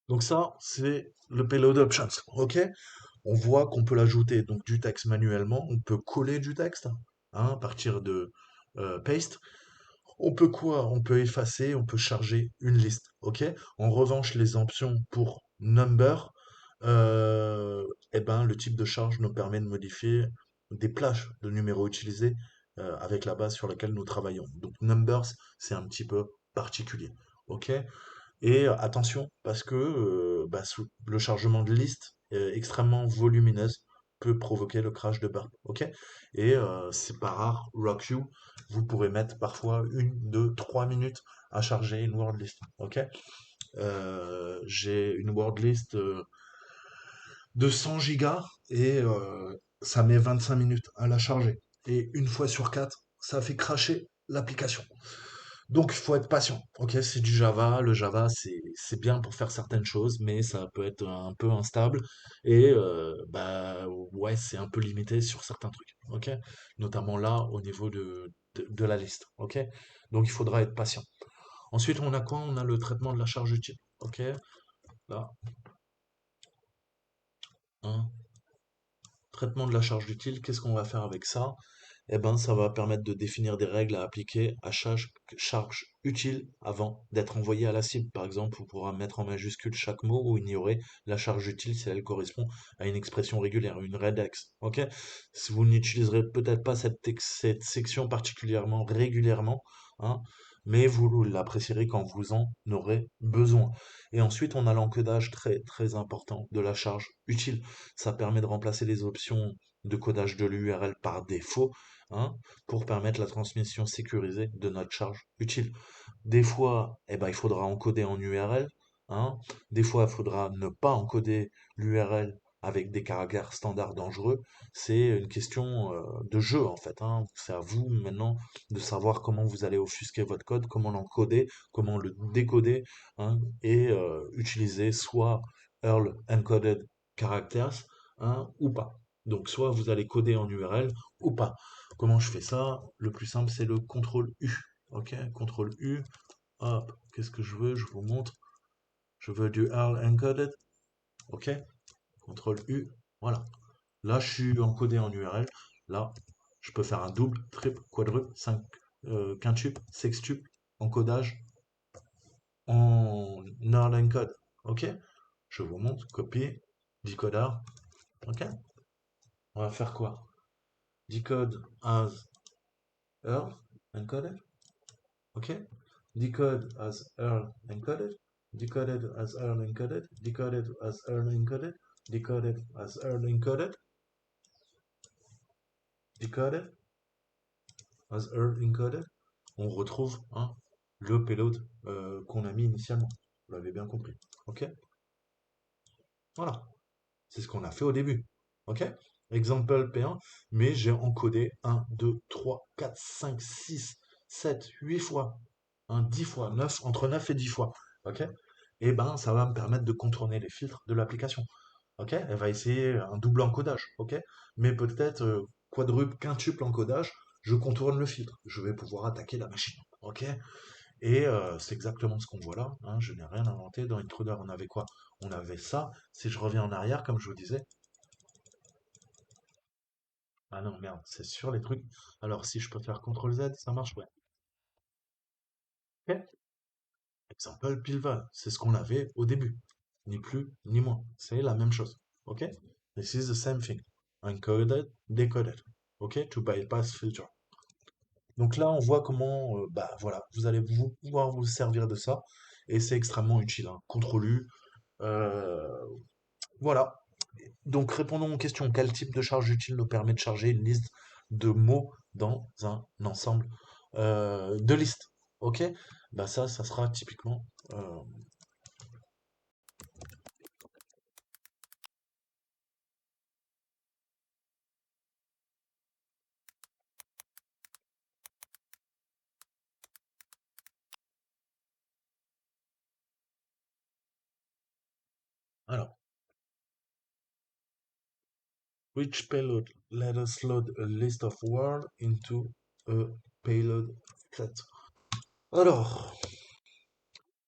Donc ça, c'est le payload options. Ok? On voit qu'on peut l'ajouter donc du texte manuellement. On peut coller du texte hein, à partir de paste. On peut quoi? On peut effacer, on peut charger une liste. Ok? En revanche, les options pour number, eh ben, le type de charge nous permet de modifier des plages de numéros utilisés avec la base sur laquelle nous travaillons. Donc numbers, c'est un petit peu particulier. Ok? Et attention, parce que bah, le chargement de liste extrêmement volumineuse peut provoquer le crash de burp. Ok? Et c'est pas rare, RockU, vous pourrez mettre parfois 1, 2, 3 minutes à charger une word list. Ok? J'ai une word list de 100 gigas et ça met 25 minutes à la charger. Et une fois sur quatre, ça fait cracher l'application. Donc, il faut être patient. Ok, c'est du Java. Le Java, c'est bien pour faire certaines choses, mais ça peut être un peu instable. Et bah ouais, c'est un peu limité sur certains trucs. Ok, notamment là au niveau de la liste. Ok, donc il faudra être patient. Ensuite, on a quoi? On a le traitement de la charge utile. Ok, là, un traitement de la charge utile. Qu'est-ce qu'on va faire avec ça? Eh ben, ça va permettre de définir des règles à appliquer à chaque charge utile avant d'être envoyé à la cible. Par exemple, on pourra mettre en majuscule chaque mot ou ignorer la charge utile si elle correspond à une expression régulière, une regex. Ok? Si vous n'utiliserez peut-être pas cette section particulièrement régulièrement, hein, mais vous l'apprécierez quand vous en aurez besoin. Et ensuite, on a l'encodage très très important de la charge utile. Ça permet de remplacer les options de codage de l'URL par défaut hein, pour permettre la transmission sécurisée de notre charge utile. Des fois, eh ben, il faudra encoder en URL, hein. Des fois, il faudra ne pas encoder l'URL avec des caractères standards dangereux. C'est une question de jeu en fait, hein. C'est à vous maintenant de savoir comment vous allez offusquer votre code, comment l'encoder, comment le décoder, hein, et utiliser soit Earl Encoded Characters, hein, ou pas. Donc soit vous allez coder en URL ou pas. Comment je fais ça? Le plus simple, c'est le CTRL U. Ok, CTRL U. Hop, qu'est-ce que je veux? Je vous montre. Je veux du Earl encoded. Ok, CTRL U. Voilà. Là, je suis encodé en URL. Là, je peux faire un double, triple, quadruple, cinq, quintuple, sextuple, encodage en Earl encode. Ok, je vous montre. Copier, decodeur. Ok, on va faire quoi? Decode as Earl encoded. Okay, decode as Earl encoded, decoded as Earl encoded, decoded as Earl encoded, decoded as Earl encoded, decoded as Earl encoded. On retrouve hein, le payload qu'on a mis initialement. Vous l'avez bien compris. Ok, voilà. C'est ce qu'on a fait au début. Ok, exemple P1, mais j'ai encodé 1, 2, 3, 4, 5, 6, 7, 8 fois, 10 fois, 9, entre 9 et 10 fois. ok? Et ben, ça va me permettre de contourner les filtres de l'application, ok? Elle va essayer un double encodage, ok? Mais peut-être quadruple, quintuple encodage, je contourne le filtre, je vais pouvoir attaquer la machine, ok? Et c'est exactement ce qu'on voit là, hein, je n'ai rien inventé. Dans Intruder, on avait quoi? On avait ça. Si je reviens en arrière, comme je vous disais, ah non, merde, c'est sur les trucs. Alors, si je peux faire CTRL Z, ça marche, ouais. Ok. Example pivot, c'est ce qu'on avait au début. Ni plus, ni moins. C'est la même chose. OK? This is the same thing. Encoded, decoded. OK? To bypass filter. Donc là, on voit comment, bah voilà, vous allez pouvoir vous servir de ça. Et c'est extrêmement utile, hein. Contrôle U. euh, voilà. Donc répondons aux questions. Quel type de charge utile nous permet de charger une liste de mots dans un ensemble de listes? OK? Bah ça sera typiquement. Alors, which payload let us load a list of words into a payload set? Alors,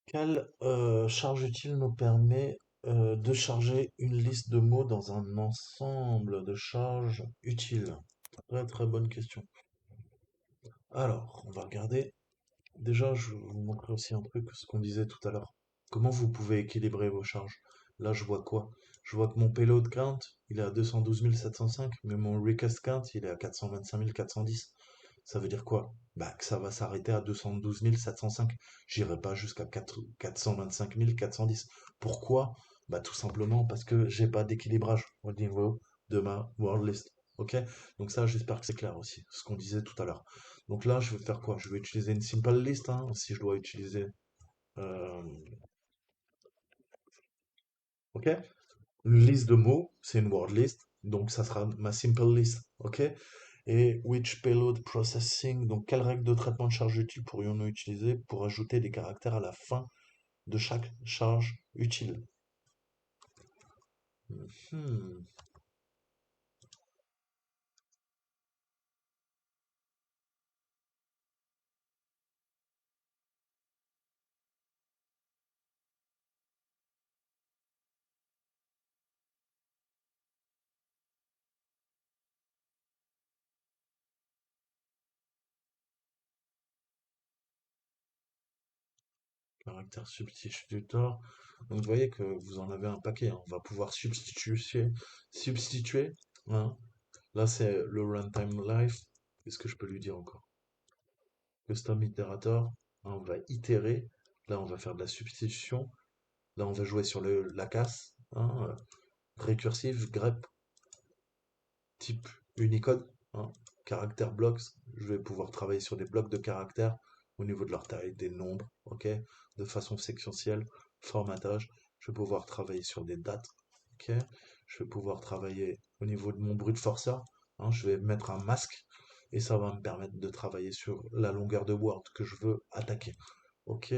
quelle charge utile nous permet de charger une liste de mots dans un ensemble de charges utiles? Très très bonne question. Alors, on va regarder. Déjà, je vais vous montrer aussi un truc, ce qu'on disait tout à l'heure. Comment vous pouvez équilibrer vos charges? Là, je vois quoi? Je vois que mon payload count, il est à 212 705, mais mon request count, il est à 425 410. Ça veut dire quoi? Bah, que ça va s'arrêter à 212 705. J'irai pas jusqu'à 425 410. Pourquoi? Bah, tout simplement parce que j'ai pas d'équilibrage au niveau de ma word list. Ok? Donc ça, j'espère que c'est clair aussi, ce qu'on disait tout à l'heure. Donc là, je vais faire quoi? Je vais utiliser une simple list, hein, si je dois utiliser. euh, ok? Une liste de mots, c'est une word list, donc ça sera ma simple list. Ok? Et which payload processing, donc quelle règle de traitement de charge utile pourrions-nous utiliser pour ajouter des caractères à la fin de chaque charge utile? Hmm. Caractère substituteur. Donc vous voyez que vous en avez un paquet, hein. On va pouvoir substituer, hein. Là, c'est le runtime life. Qu'est-ce que je peux lui dire encore? Custom itérateur. Hein, on va itérer. Là, on va faire de la substitution. Là, on va jouer sur la casse, hein, récursive, grep, type Unicode, hein, caractère blocks. Je vais pouvoir travailler sur des blocs de caractères au niveau de leur taille, des nombres, ok, de façon séquentielle, formatage. Je vais pouvoir travailler sur des dates, ok. Je vais pouvoir travailler au niveau de mon brute forcer, hein, je vais mettre un masque et ça va me permettre de travailler sur la longueur de word que je veux attaquer. Ok,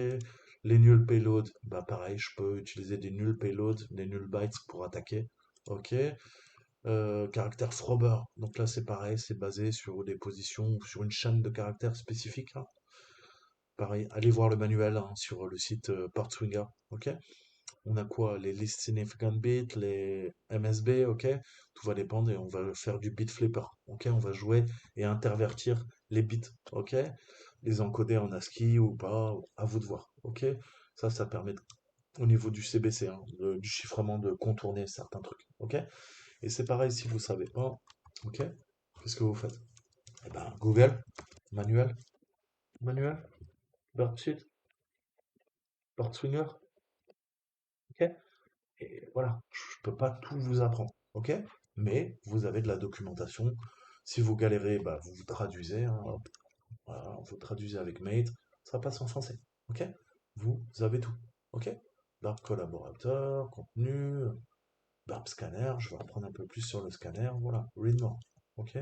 les null payloads, bah pareil, je peux utiliser des null payloads, des null bytes pour attaquer. Ok, caractère Frober. Donc là, c'est pareil, c'est basé sur des positions ou sur une chaîne de caractères spécifiques, hein. Pareil, allez voir le manuel, hein, sur le site Portswinger. Ok? On a quoi? Les Least Significant Bits, les MSB, ok? Tout va dépendre et on va faire du bit flipper. Ok? On va jouer et intervertir les bits. Ok? Les encoder en ASCII ou pas, à vous de voir. Ok? Ça permet au niveau du CBC, hein, du chiffrement, de contourner certains trucs. Ok? Et c'est pareil si vous savez pas, ok? Qu'est-ce que vous faites? Eh ben, Google, manuel, manuel, Burpsuit, Portswinger, ok? Et voilà, je peux pas tout vous apprendre, ok? Mais vous avez de la documentation. Si vous galérez, bah, vous vous traduisez, hein, hop, voilà, vous traduisez avec Mate, ça passe en français, ok? Vous avez tout, ok? Burp collaborateur, contenu, Burp scanner, je vais reprendre un peu plus sur le scanner, voilà, read more, ok?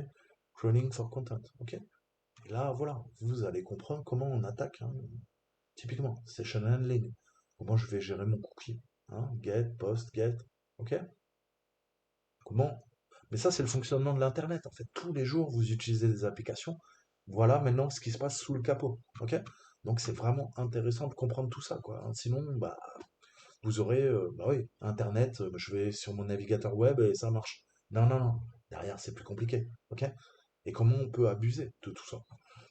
Crawling for content, ok? Et là, voilà, vous allez comprendre comment on attaque, hein. Typiquement, session handling. comment je vais gérer mon cookie, hein, get, post, get, ok? Comment? Mais ça, c'est le fonctionnement de l'Internet, en fait. Tous les jours, vous utilisez des applications. Voilà maintenant ce qui se passe sous le capot, ok? Donc c'est vraiment intéressant de comprendre tout ça, quoi, hein. Sinon, bah, vous aurez, bah oui, Internet, je vais sur mon navigateur web et ça marche. Non, non, non. Derrière, c'est plus compliqué, ok? Et comment on peut abuser de tout ça?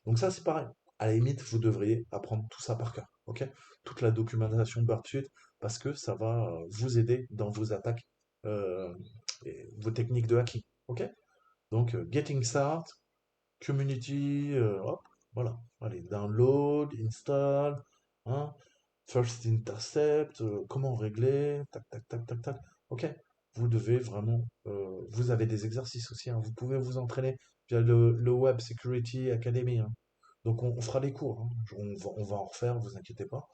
Donc ça, c'est pareil. À la limite, vous devriez apprendre tout ça par cœur, ok? Toute la documentation Burp Suite, parce que ça va vous aider dans vos attaques, euh, et vos techniques de hacking, ok? Donc, Getting Start, Community, hop, voilà. Allez, download, install, hein, first intercept, comment régler, tac, tac, tac, tac, tac. Ok, vous devez vraiment, vous avez des exercices aussi, hein. Vous pouvez vous entraîner via le Web Security Academy, hein. Donc on fera les cours, hein. On va en refaire, vous inquiétez pas.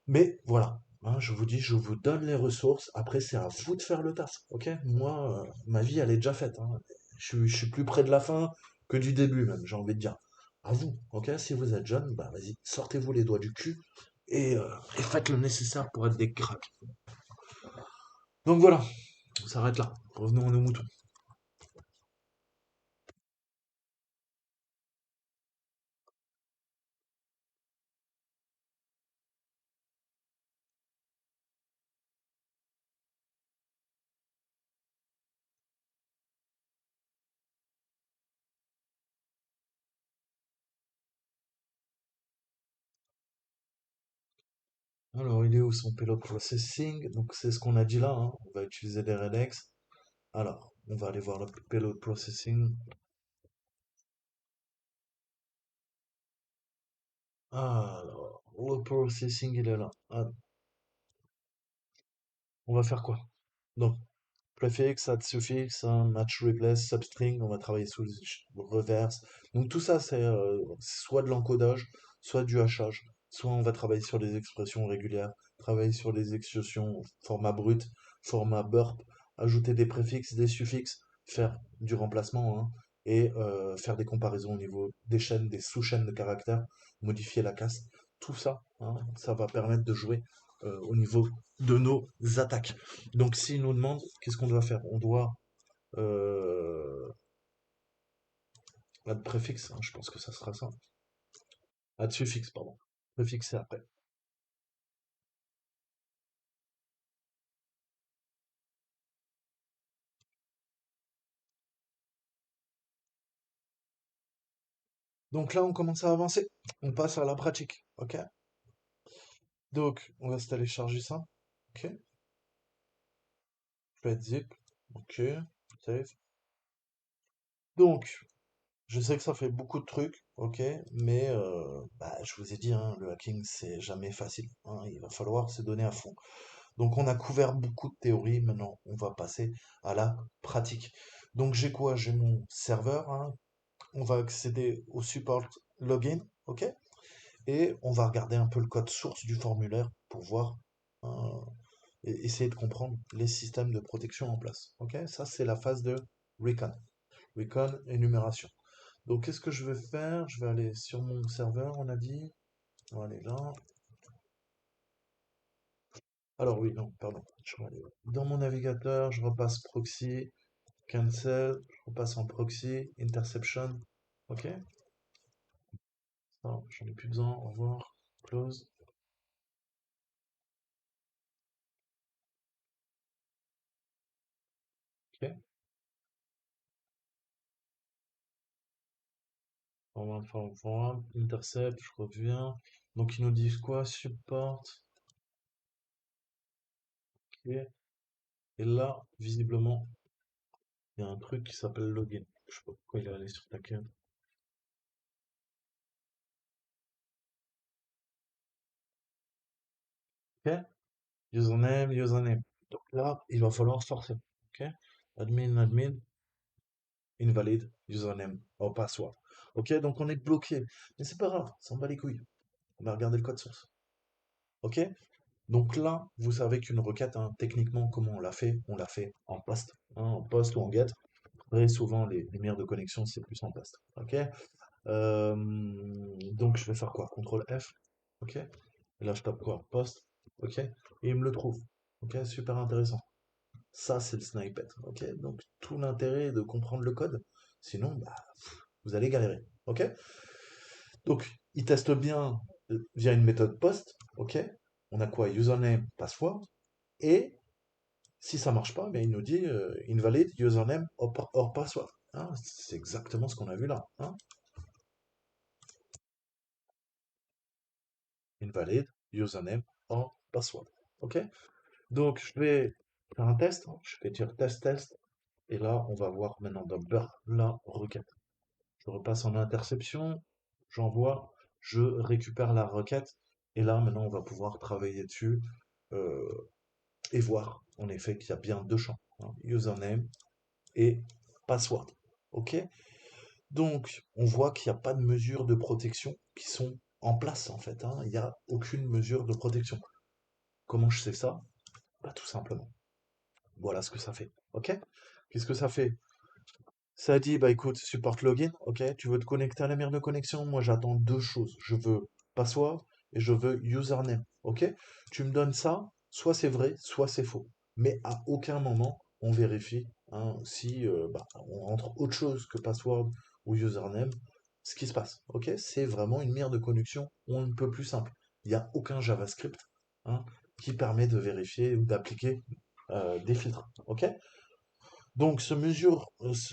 Mais voilà, hein, je vous dis, je vous donne les ressources. Après, c'est à vous de faire le taf, ok? Moi, ma vie, elle est déjà faite, hein. Je suis plus près de la fin que du début, même, j'ai envie de dire. À vous, ok? Si vous êtes jeune, bah vas-y, sortez-vous les doigts du cul et faites le nécessaire pour être des cracks. Donc voilà, on s'arrête là. Revenons à nos moutons. Alors, il est où son payload processing? Donc, c'est ce qu'on a dit là, hein. On va utiliser des Redx. Alors, on va aller voir le payload processing. Alors, le processing, il est là. Ah, on va faire quoi? Donc, préfixe, add suffixe, hein, match replace, substring, on va travailler sous le reverse. Donc tout ça, c'est soit de l'encodage, soit du hachage, soit on va travailler sur des expressions régulières, travailler sur des expressions format brut, format burp, ajouter des préfixes, des suffixes, faire du remplacement, hein, et faire des comparaisons au niveau des chaînes, des sous-chaînes de caractères, modifier la casse. Tout ça, hein, ça va permettre de jouer au niveau de nos attaques. Donc, s'il nous demande, qu'est-ce qu'on doit faire? On doit euh, add préfixe, hein, je pense que ça sera ça. Add suffixe, pardon. Préfixe, c'est après. Donc là, on commence à avancer. On passe à la pratique. Ok? Donc, on va se télécharger ça. Ok? Je vais être zip. Ok. Save. Donc, je sais que ça fait beaucoup de trucs. Ok? Mais bah, je vous ai dit, hein, le hacking, c'est jamais facile, hein. Il va falloir se donner à fond. Donc on a couvert beaucoup de théories, maintenant on va passer à la pratique. Donc j'ai quoi? J'ai mon serveur, hein. On va accéder au support login, ok? Et on va regarder un peu le code source du formulaire pour voir, hein, et essayer de comprendre les systèmes de protection en place. Ok? Ça c'est la phase de recon. Recon, énumération. Donc qu'est-ce que je vais faire? Je vais aller sur mon serveur, on a dit. On va aller là. Alors oui, non, pardon. Je vais aller dans mon navigateur, je repasse proxy. Cancel, on passe en proxy, interception, ok? Non, j'en ai plus besoin, au revoir, close, ok? Forward, forward, forward, intercept, je reviens. Donc ils nous disent quoi? Support, ok? Et là, visiblement, il y a un truc qui s'appelle login. Je sais pas pourquoi il est allé sur ta carte. Ok? Username, username. Donc là, il va falloir forcer, ok? Admin, admin, invalid, username, or password. Ok, donc on est bloqué. Mais c'est pas grave, ça en bat les couilles. On va regarder le code source. Ok? Donc là, vous savez qu'une requête, hein, techniquement, comment on l'a fait? On l'a fait en post, hein, en post ou en get. Très souvent, les meilleurs de connexion, c'est plus en post. Ok? Donc je vais faire quoi? CTRL F. Ok? Et là, je tape quoi? Post, ok? Et il me le trouve. Ok, super intéressant. Ça, c'est le snippet. Ok, donc tout l'intérêt est de comprendre le code. Sinon, bah, vous allez galérer. Ok? Donc, il teste bien via une méthode post. Ok? On a quoi? Username, password. Et si ça marche pas, ben, il nous dit invalid username or password. Hein, c'est exactement ce qu'on a vu là. Hein. Invalid username or password. Ok? Donc, je vais faire un test. Hein. Je vais dire test test. Et là, on va voir maintenant dans Burn la requête. Je repasse en interception, j'envoie, je récupère la requête. Et là, maintenant, on va pouvoir travailler dessus euh, et voir en effet qu'il y a bien deux champs, hein, username et password. OK? Donc, on voit qu'il n'y a pas de mesures de protection qui sont en place en fait. Hein. Il n'y a aucune mesure de protection. Comment je sais ça? Bah, tout simplement. Voilà ce que ça fait. OK? Qu'est-ce que ça fait? Ça dit, bah écoute, support login, ok, tu veux te connecter à la mire de connexion? Moi j'attends deux choses. Je veux password et je veux username, ok? Tu me donnes ça, soit c'est vrai, soit c'est faux. Mais à aucun moment on vérifie hein, si bah, on rentre autre chose que password ou username, ce qui se passe, ok? C'est vraiment une mire de connexion, on ne peut plus simple. Il n'y a aucun JavaScript hein, qui permet de vérifier ou d'appliquer des filtres, ok? Donc, ce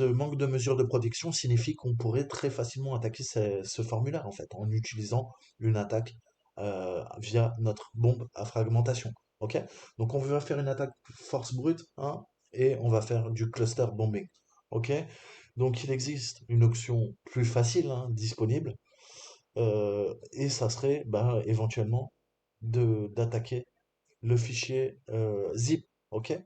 manque de mesure de protection signifie qu'on pourrait très facilement attaquer ce formulaire, en fait, en utilisant une attaque via notre bombe à fragmentation. Ok? Donc, on va faire une attaque force brute, hein, et on va faire du cluster bombing. Ok? Donc, il existe une option plus facile, hein, disponible, et ça serait bah, éventuellement d'attaquer le fichier zip. Ok?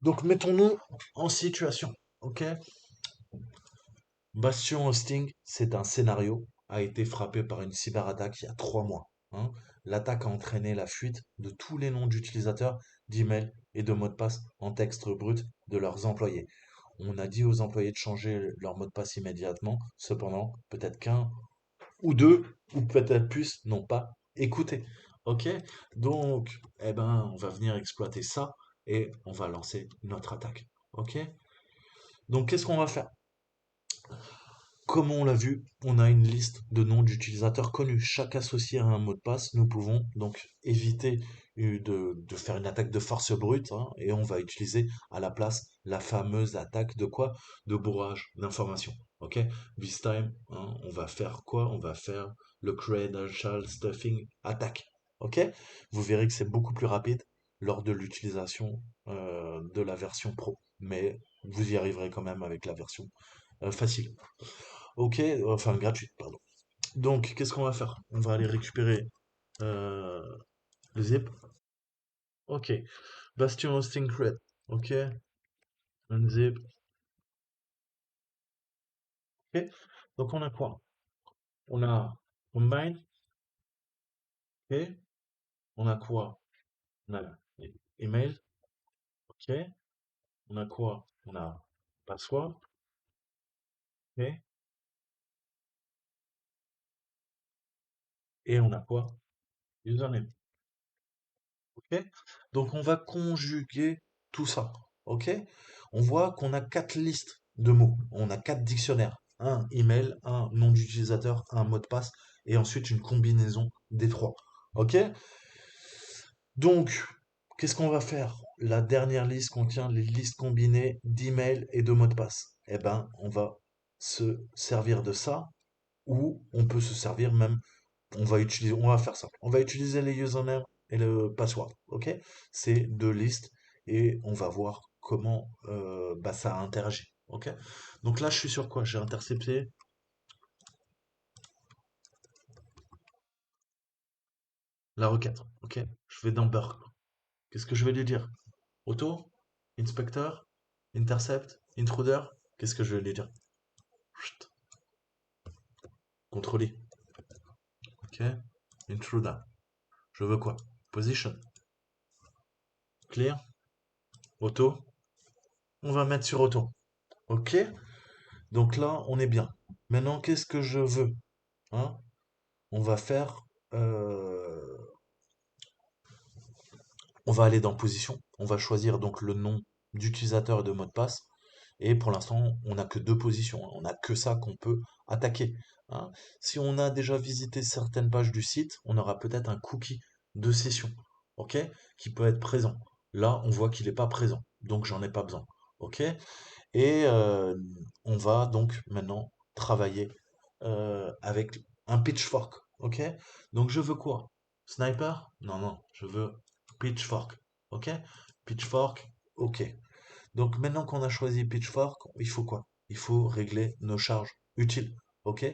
Donc, mettons-nous en situation. Ok? Bastion Hosting, c'est un scénario, a été frappé par une cyberattaque il y a 3 mois. Hein. L'attaque a entraîné la fuite de tous les noms d'utilisateurs, d'emails et de mots de passe en texte brut de leurs employés. On a dit aux employés de changer leur mot de passe immédiatement, cependant, peut-être qu'un ou deux, ou peut-être plus, n'ont pas écouté. Ok? Donc, eh ben, on va venir exploiter ça et on va lancer notre attaque. Ok? Donc, qu'est-ce qu'on va faire? Comme on l'a vu, on a une liste de noms d'utilisateurs connus. Chaque associé à un mot de passe, nous pouvons donc éviter de faire une attaque de force brute, hein, et on va utiliser à la place la fameuse attaque de quoi? De bourrage d'informations. Ok? This time, hein, on va faire quoi? On va faire le credential stuffing attack. Ok? Vous verrez que c'est beaucoup plus rapide lors de l'utilisation de la version pro, mais vous y arriverez quand même avec la version facile. Ok, enfin gratuite, pardon. Donc, qu'est-ce qu'on va faire? On va aller récupérer euh, le zip. Ok, Bastion Hosting Crate. Ok, unzip. Ok, donc on a quoi? On a combine. Ok, on a quoi? On a email. Ok, on a quoi? On a password. Ok, et on a quoi? Username. Ok, donc on va conjuguer tout ça. Ok, on voit qu'on a quatre listes de mots. On a quatre dictionnaires. Un email, un nom d'utilisateur, un mot de passe, et ensuite une combinaison des trois. Ok, donc qu'est-ce qu'on va faire? La dernière liste contient les listes combinées d'emails et de mots de passe. Eh ben, on va se servir de ça, ou on peut se servir même on va faire simple. On va utiliser les usernames et le password. Ok? C'est deux listes et on va voir comment bah, ça interagit. Ok? Donc là, je suis sur quoi? J'ai intercepté la requête. Ok? Je vais dans Burk. Qu'est-ce que je vais lui dire? Auto? Inspecteur? Intercept? Intruder? Qu'est-ce que je vais lui dire? Chut. Contrôler. Ok? Intruder. Je veux quoi? Position. clear, auto. On va mettre sur auto. Ok? Donc là, on est bien. Maintenant, qu'est-ce que je veux? Hein? On va faire, euh, on va aller dans position. On va choisir donc le nom d'utilisateur et de mot de passe. Et pour l'instant, on n'a que deux positions, hein. On n'a que ça qu'on peut attaquer, hein. Si on a déjà visité certaines pages du site, on aura peut-être un cookie de session, ok, qui peut être présent. Là, on voit qu'il n'est pas présent, donc j'en ai pas besoin, ok. Et on va donc maintenant travailler avec un pitchfork, ok. Donc je veux quoi? Sniper? Non, non, je veux pitchfork, ok. Pitchfork, ok. Donc maintenant qu'on a choisi Pitchfork, il faut quoi? Il faut régler nos charges utiles. Ok?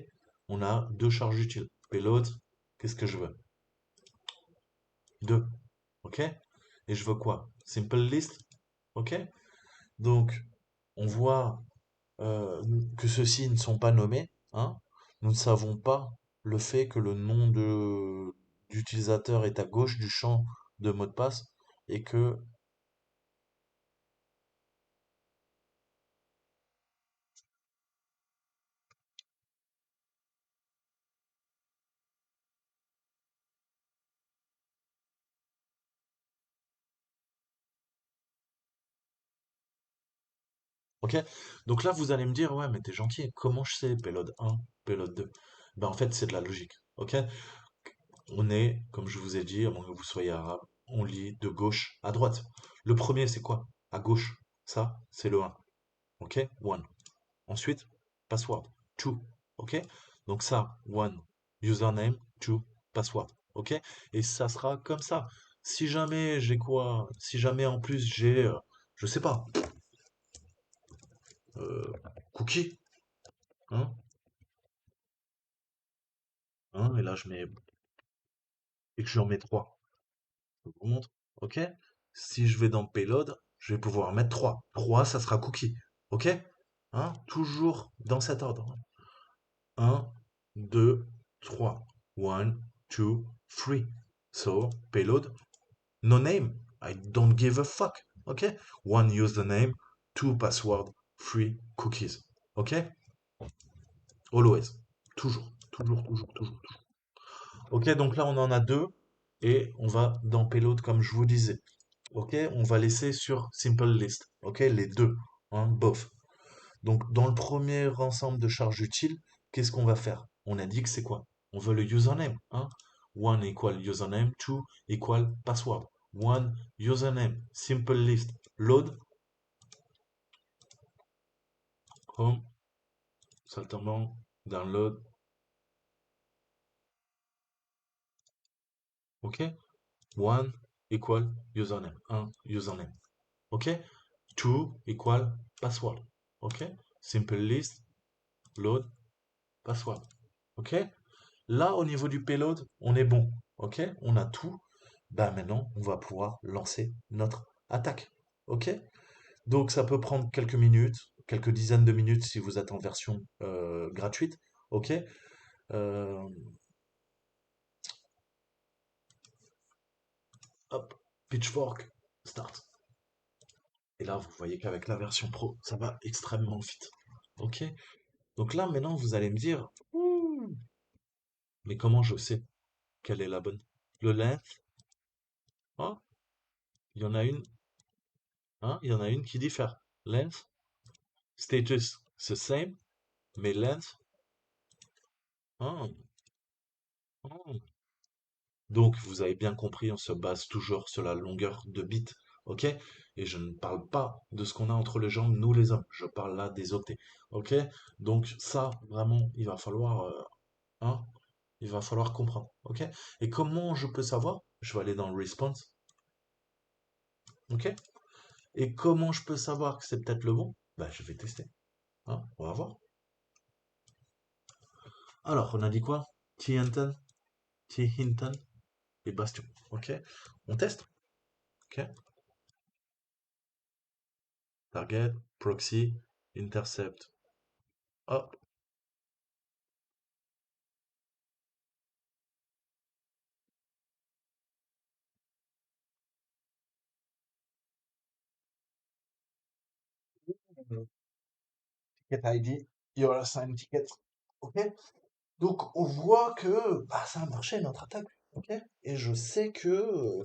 On a deux charges utiles. Payload, qu'est-ce que je veux? Deux. Ok? Et je veux quoi? Simple list. Ok? Donc on voit que ceux-ci ne sont pas nommés. Hein? Nous ne savons pas le fait que le nom de d'utilisateur est à gauche du champ de mot de passe et que ok? Donc là, vous allez me dire, ouais, mais t'es gentil, comment je sais payload 1, payload 2? Ben, en fait, c'est de la logique, ok? On est, comme je vous ai dit, à moins que vous soyez arabe, on lit de gauche à droite. Le premier, c'est quoi? À gauche. Ça, c'est le 1, ok? One. Ensuite, password. Two, ok? Donc ça, one. Username, two, password, ok? Et ça sera comme ça. Si jamais j'ai quoi? Si jamais en plus j'ai, je sais pas, euh, cookie, hein? Et là je mets et que j'en mets 3. Je vous montre. OK? Si je vais dans payload, je vais pouvoir mettre 3. 3, ça sera cookie. OK? Toujours dans cet ordre. 1, 2, 3. 1, 2, 3. So, payload, no name. I don't give a fuck. OK? 1 username, 2 password, 3 cookies. OK? Always. Toujours. Toujours, toujours, toujours. Ok, donc là on en a deux et on va dans Payload comme je vous disais. Ok, on va laisser sur Simple List. Ok, les deux, both. Donc dans le premier ensemble de charges utiles, qu'est-ce qu'on va faire? On a dit que c'est quoi? On veut le username, hein? One equal username, two equal password. One username, simple list, load, home, certainement, download, ok? One equal username, un username. OK? To equal password. OK? Simple list, load, password. OK? Là, au niveau du payload, on est bon. OK? On a tout. Bah maintenant, on va pouvoir lancer notre attaque. OK? Donc ça peut prendre quelques minutes, quelques dizaines de minutes si vous êtes en version gratuite. OK? Euh, hop, Pitchfork, start. Et là, vous voyez qu'avec la version pro, ça va extrêmement vite. OK? Donc là, maintenant, vous allez me dire, ouh, mais comment je sais quelle est la bonne? Le length, hein, il y en a une, il y en a une qui diffère. Length, status, c'est same, mais length, hein, hein. Donc, vous avez bien compris, on se base toujours sur la longueur de bit, ok? Et je ne parle pas de ce qu'on a entre les jambes, nous les hommes. Je parle là des octets, ok? Donc ça, vraiment, hein, il va falloir comprendre, ok? Et comment je peux savoir? Je vais aller dans le response, ok? Et comment je peux savoir que c'est peut-être le bon? Bah, je vais tester. On va voir. Alors, on a dit quoi? T-Hinton, T-Hinton et Bastion. Ok? On teste. Ok? Target, proxy, intercept. Hop. ticket ID, your assigned ticket. Ok? Donc on voit que bah, ça a marché notre attaque. Ok? Et je sais que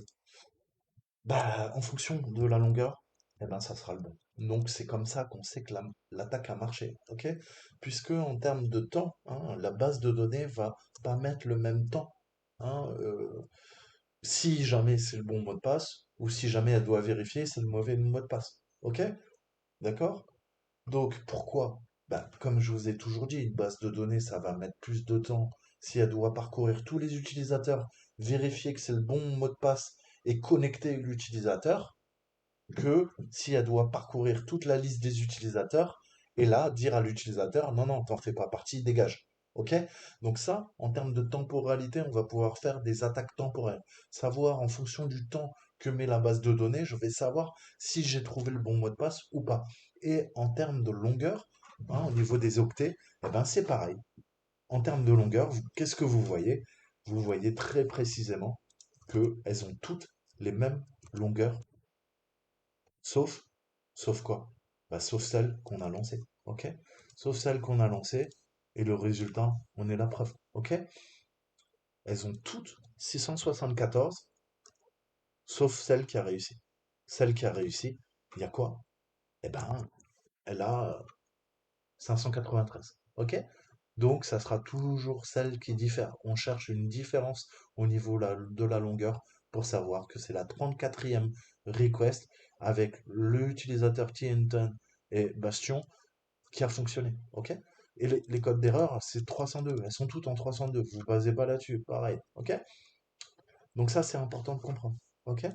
bah, en fonction de la longueur, eh ben, ça sera le bon. Donc c'est comme ça qu'on sait que l'attaque a marché, ok? Puisque en termes de temps, hein, la base de données va pas mettre le même temps, hein, si jamais c'est le bon mot de passe, ou si jamais elle doit vérifier c'est le mauvais mot de passe, ok? D'accord? Donc pourquoi? Bah, comme je vous ai toujours dit, une base de données, ça va mettre plus de temps si elle doit parcourir tous les utilisateurs, vérifier que c'est le bon mot de passe et connecter l'utilisateur que si elle doit parcourir toute la liste des utilisateurs et là dire à l'utilisateur non, non, t'en fais pas partie, dégage. Ok? Donc ça, en termes de temporalité, on va pouvoir faire des attaques temporaires. Savoir en fonction du temps que met la base de données, je vais savoir si j'ai trouvé le bon mot de passe ou pas. Et en termes de longueur, hein, au niveau des octets, eh ben c'est pareil. En termes de longueur, qu'est-ce que vous voyez? Vous voyez très précisément qu'elles ont toutes les mêmes longueurs. Sauf, sauf quoi? Bah, sauf celle qu'on a lancée, ok? Sauf celle qu'on a lancée, et le résultat, on est la preuve, ok? Elles ont toutes 674, sauf celle qui a réussi. Celle qui a réussi, il y a quoi? Eh ben, elle a 593, ok? Donc, ça sera toujours celle qui diffère. On cherche une différence au niveau de la longueur pour savoir que c'est la 34e request avec l'utilisateur Tintin et Bastion qui a fonctionné. OK? Et les codes d'erreur, c'est 302. Elles sont toutes en 302. Vous ne basez pas là-dessus. Pareil. OK? Donc ça, c'est important de comprendre. OK?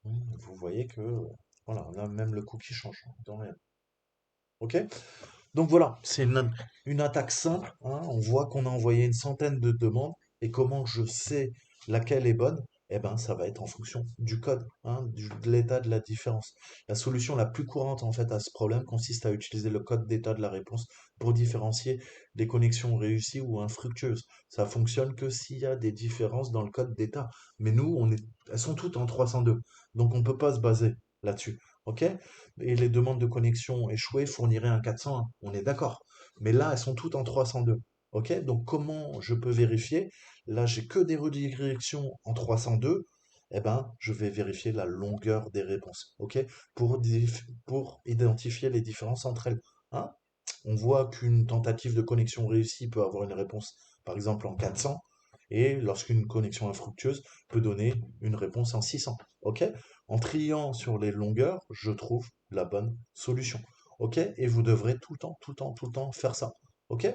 Vous voyez que, voilà, on a même le coup qui change dans rien. OK? Donc voilà, c'est une attaque simple, hein. On voit qu'on a envoyé une centaine de demandes et comment je sais laquelle est bonne, eh ben, ça va être en fonction du code, hein, de l'état de la différence. La solution la plus courante en fait à ce problème consiste à utiliser le code d'état de la réponse pour différencier des connexions réussies ou infructueuses. Ça fonctionne que s'il y a des différences dans le code d'état. Mais nous, elles sont toutes en 302, donc on ne peut pas se baser là-dessus. OK? Et les demandes de connexion échouées fourniraient un 401. On est d'accord. Mais là, elles sont toutes en 302. OK? Donc, comment je peux vérifier? Là, j'ai que des redirections en 302. Eh ben, je vais vérifier la longueur des réponses. OK? Pour identifier les différences entre elles. Hein? On voit qu'une tentative de connexion réussie peut avoir une réponse, par exemple, en 400. Et lorsqu'une connexion infructueuse peut donner une réponse en 600. OK? En triant sur les longueurs, je trouve la bonne solution. OK? Et vous devrez tout le temps, tout le temps, tout le temps faire ça. OK?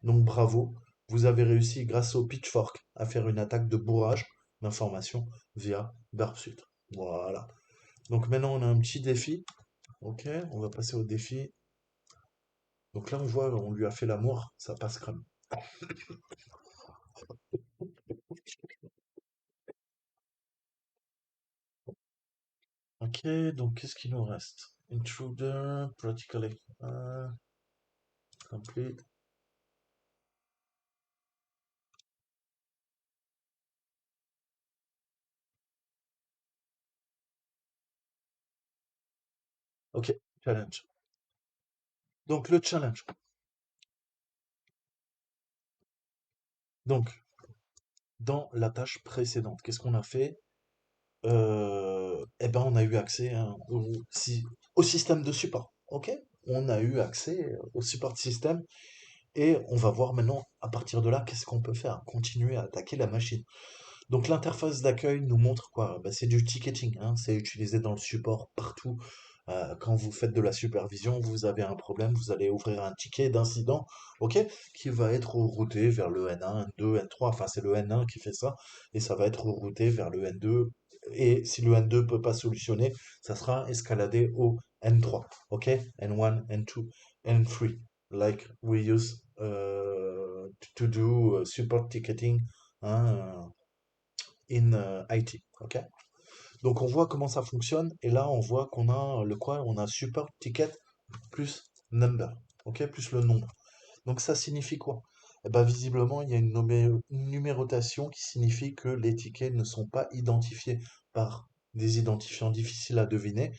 Donc bravo, vous avez réussi grâce au Pitchfork à faire une attaque de bourrage d'informations via Burpsuite. Voilà. Donc maintenant on a un petit défi. OK? On va passer au défi. Donc là on voit, on lui a fait l'amour, ça passe crème. OK, donc qu'est-ce qu'il nous reste? Intruder, practically complete. OK, challenge. Donc le challenge. Donc, dans la tâche précédente, qu'est-ce qu'on a fait? Eh ben, on a eu accès hein, au système de support. OK? On a eu accès au support système et on va voir maintenant, à partir de là, qu'est-ce qu'on peut faire? Continuer à attaquer la machine. Donc l'interface d'accueil nous montre quoi? Bah, c'est du ticketing, hein, c'est utilisé dans le support partout. Quand vous faites de la supervision, vous avez un problème, vous allez ouvrir un ticket d'incident, ok, qui va être routé vers le N1, N2, N3, enfin c'est le N1 qui fait ça, et ça va être routé vers le N2, et si le N2 peut pas solutionner, ça sera escaladé au N3, ok, N1, N2, N3, like we use to do support ticketing, hein, in IT. Ok? Donc on voit comment ça fonctionne et là on voit qu'on a le quoi? On a support ticket plus number. Ok? Plus le nombre. Donc ça signifie quoi? Eh ben, visiblement, il y a une numérotation qui signifie que les tickets ne sont pas identifiés par des identifiants difficiles à deviner,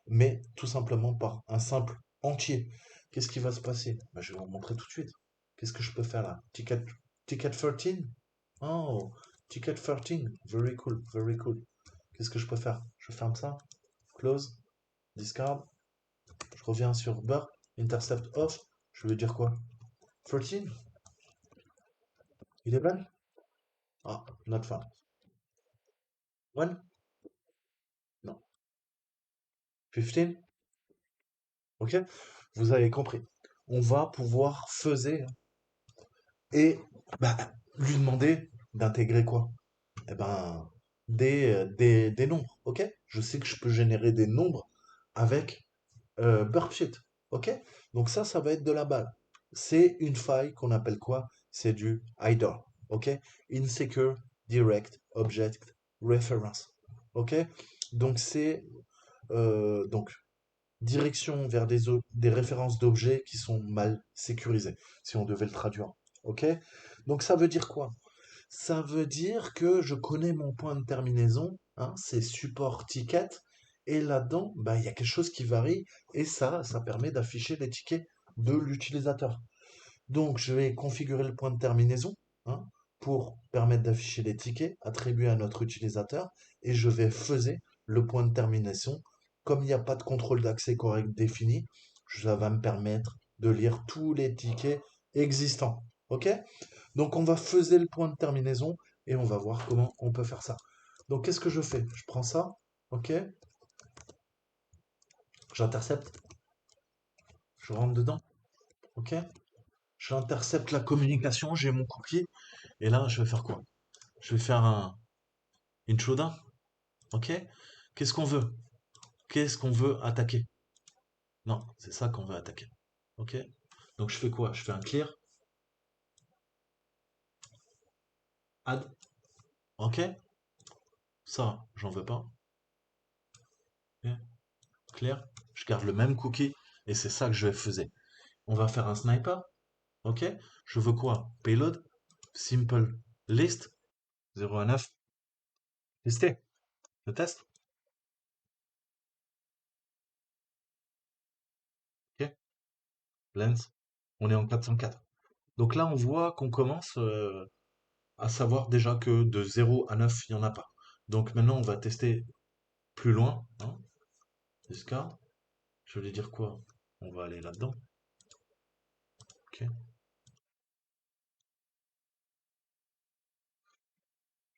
mais tout simplement par un simple entier. Qu'est-ce qui va se passer? Bah, je vais vous montrer tout de suite. Qu'est-ce que je peux faire là? Ticket 13? Oh, ticket 13. Very cool, very cool. Qu'est-ce que je peux faire? Je ferme ça, close, discard. Je reviens sur burp, intercept off. Je veux dire quoi? 13? Il est belle? Ah, not found. One? Non. 15? Ok? Vous avez compris. On va pouvoir faiser et bah, lui demander d'intégrer quoi? Eh ben, des nombres, ok? Je sais que je peux générer des nombres avec Burpsheet, ok? Donc ça va être de la balle. C'est une faille qu'on appelle quoi? C'est du IDOR, ok? Insecure Direct Object Reference, ok? Donc c'est donc direction vers des références d'objets qui sont mal sécurisées, si on devait le traduire, ok? Donc ça veut dire quoi? Ça veut dire que je connais mon point de terminaison, hein, c'est support ticket, et là-dedans, bah, il y a quelque chose qui varie, et ça permet d'afficher les tickets de l'utilisateur. Donc, je vais configurer le point de terminaison, hein, pour permettre d'afficher les tickets attribués à notre utilisateur, et je vais faiser le point de terminaison. Comme il n'y a pas de contrôle d'accès correct défini, ça va me permettre de lire tous les tickets existants. OK? Donc on va faiser le point de terminaison et on va voir comment on peut faire ça. Donc qu'est-ce que je fais? Je prends ça, ok, j'intercepte, je rentre dedans, ok, j'intercepte la communication, j'ai mon cookie, et là je vais faire quoi? Je vais faire un intruder, ok? Qu'est-ce qu'on veut? Qu'est-ce qu'on veut attaquer? Non, c'est ça qu'on veut attaquer, ok? Donc je fais quoi? Je fais un clear, add, ok? Ça, j'en veux pas, ok, clear, je garde le même cookie, et c'est ça que je vais faire. On va faire un sniper, ok? Je veux quoi? Payload, simple list, 0 à 9. Tester, le test, ok? Lens, on est en 404. Donc là, on voit qu'on commence à savoir déjà que de 0 à 9, il n'y en a pas. Donc maintenant, on va tester plus loin, hein? Discard, je vais dire quoi? On va aller là-dedans, ok?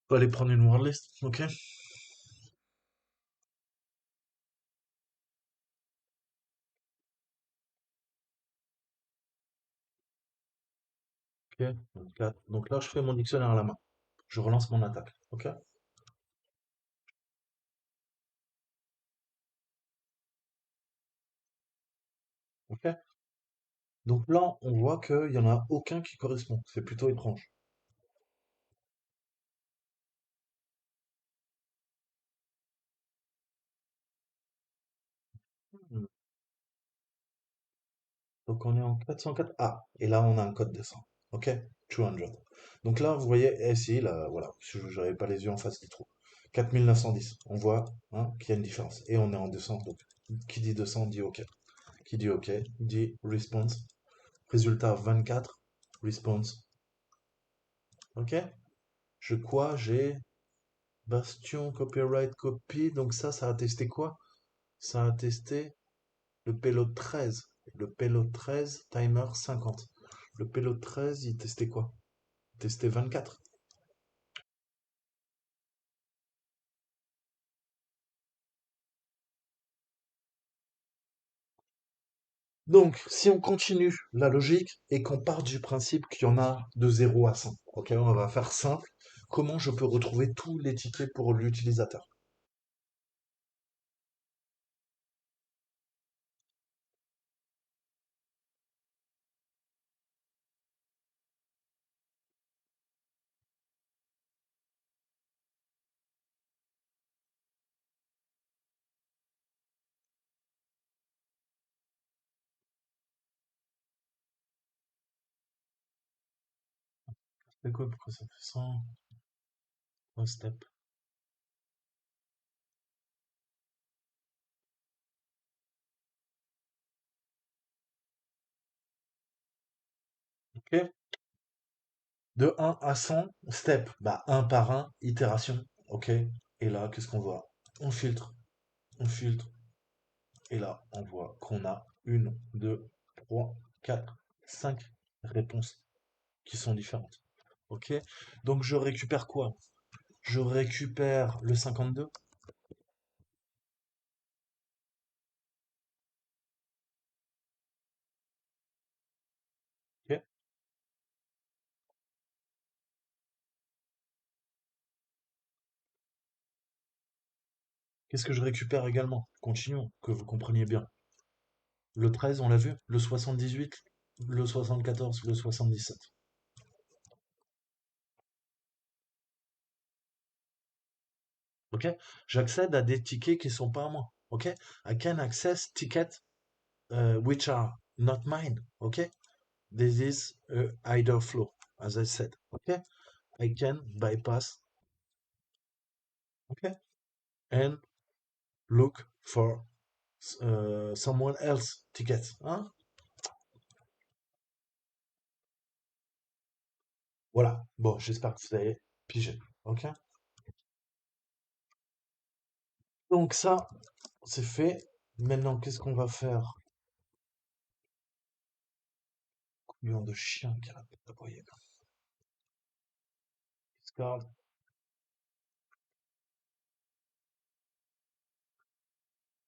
On va aller prendre une word list, ok? Ok, donc là, je fais mon dictionnaire à la main. Je relance mon attaque, ok? Ok? Donc là, on voit qu'il n'y en a aucun qui correspond. C'est plutôt étrange. Hmm. Donc on est en 404. Ah, et là on a un code de 100. Ok? 200. Donc là, vous voyez, ici, là, voilà, si je n'avais pas les yeux en face du trou. 4910. On voit hein, qu'il y a une différence. Et on est en 200. Donc qui dit 200 dit OK. Qui dit OK dit response. Résultat 24. Response. OK? J'ai Bastion, copyright, copy. Donc ça a testé quoi? Ça a testé le payload 13. Le payload 13, timer 50. Le payload 13, il testait quoi? Il testait 24. Donc, si on continue la logique et qu'on part du principe qu'il y en a de 0 à 100, ok, on va faire simple. Comment je peux retrouver tous les tickets pour l'utilisateur? C'est quoi, pourquoi ça fait 100? Un step. De 1 à 100, step, bah un par un, itération, ok? Et là, qu'est-ce qu'on voit? On filtre, et là, on voit qu'on a une, deux, trois, quatre, cinq réponses qui sont différentes. Ok? Donc je récupère quoi? Je récupère le 52. Ok? Qu'est-ce que je récupère également? Continuons, que vous compreniez bien. Le 13, on l'a vu, le 78, le 74, le 77. Ok? J'accède à des tickets qui sont pas à moi. Ok? I can access tickets which are not mine. Ok? This is a idle flow, as I said. Okay, I can bypass. Okay, and look for someone else tickets. Hein? Voilà. Bon, j'espère que vous avez pigé. Ok. Donc ça, c'est fait. Maintenant, qu'est-ce qu'on va faire? Couillon de chien qui arrête pas d'aboyer. Discard.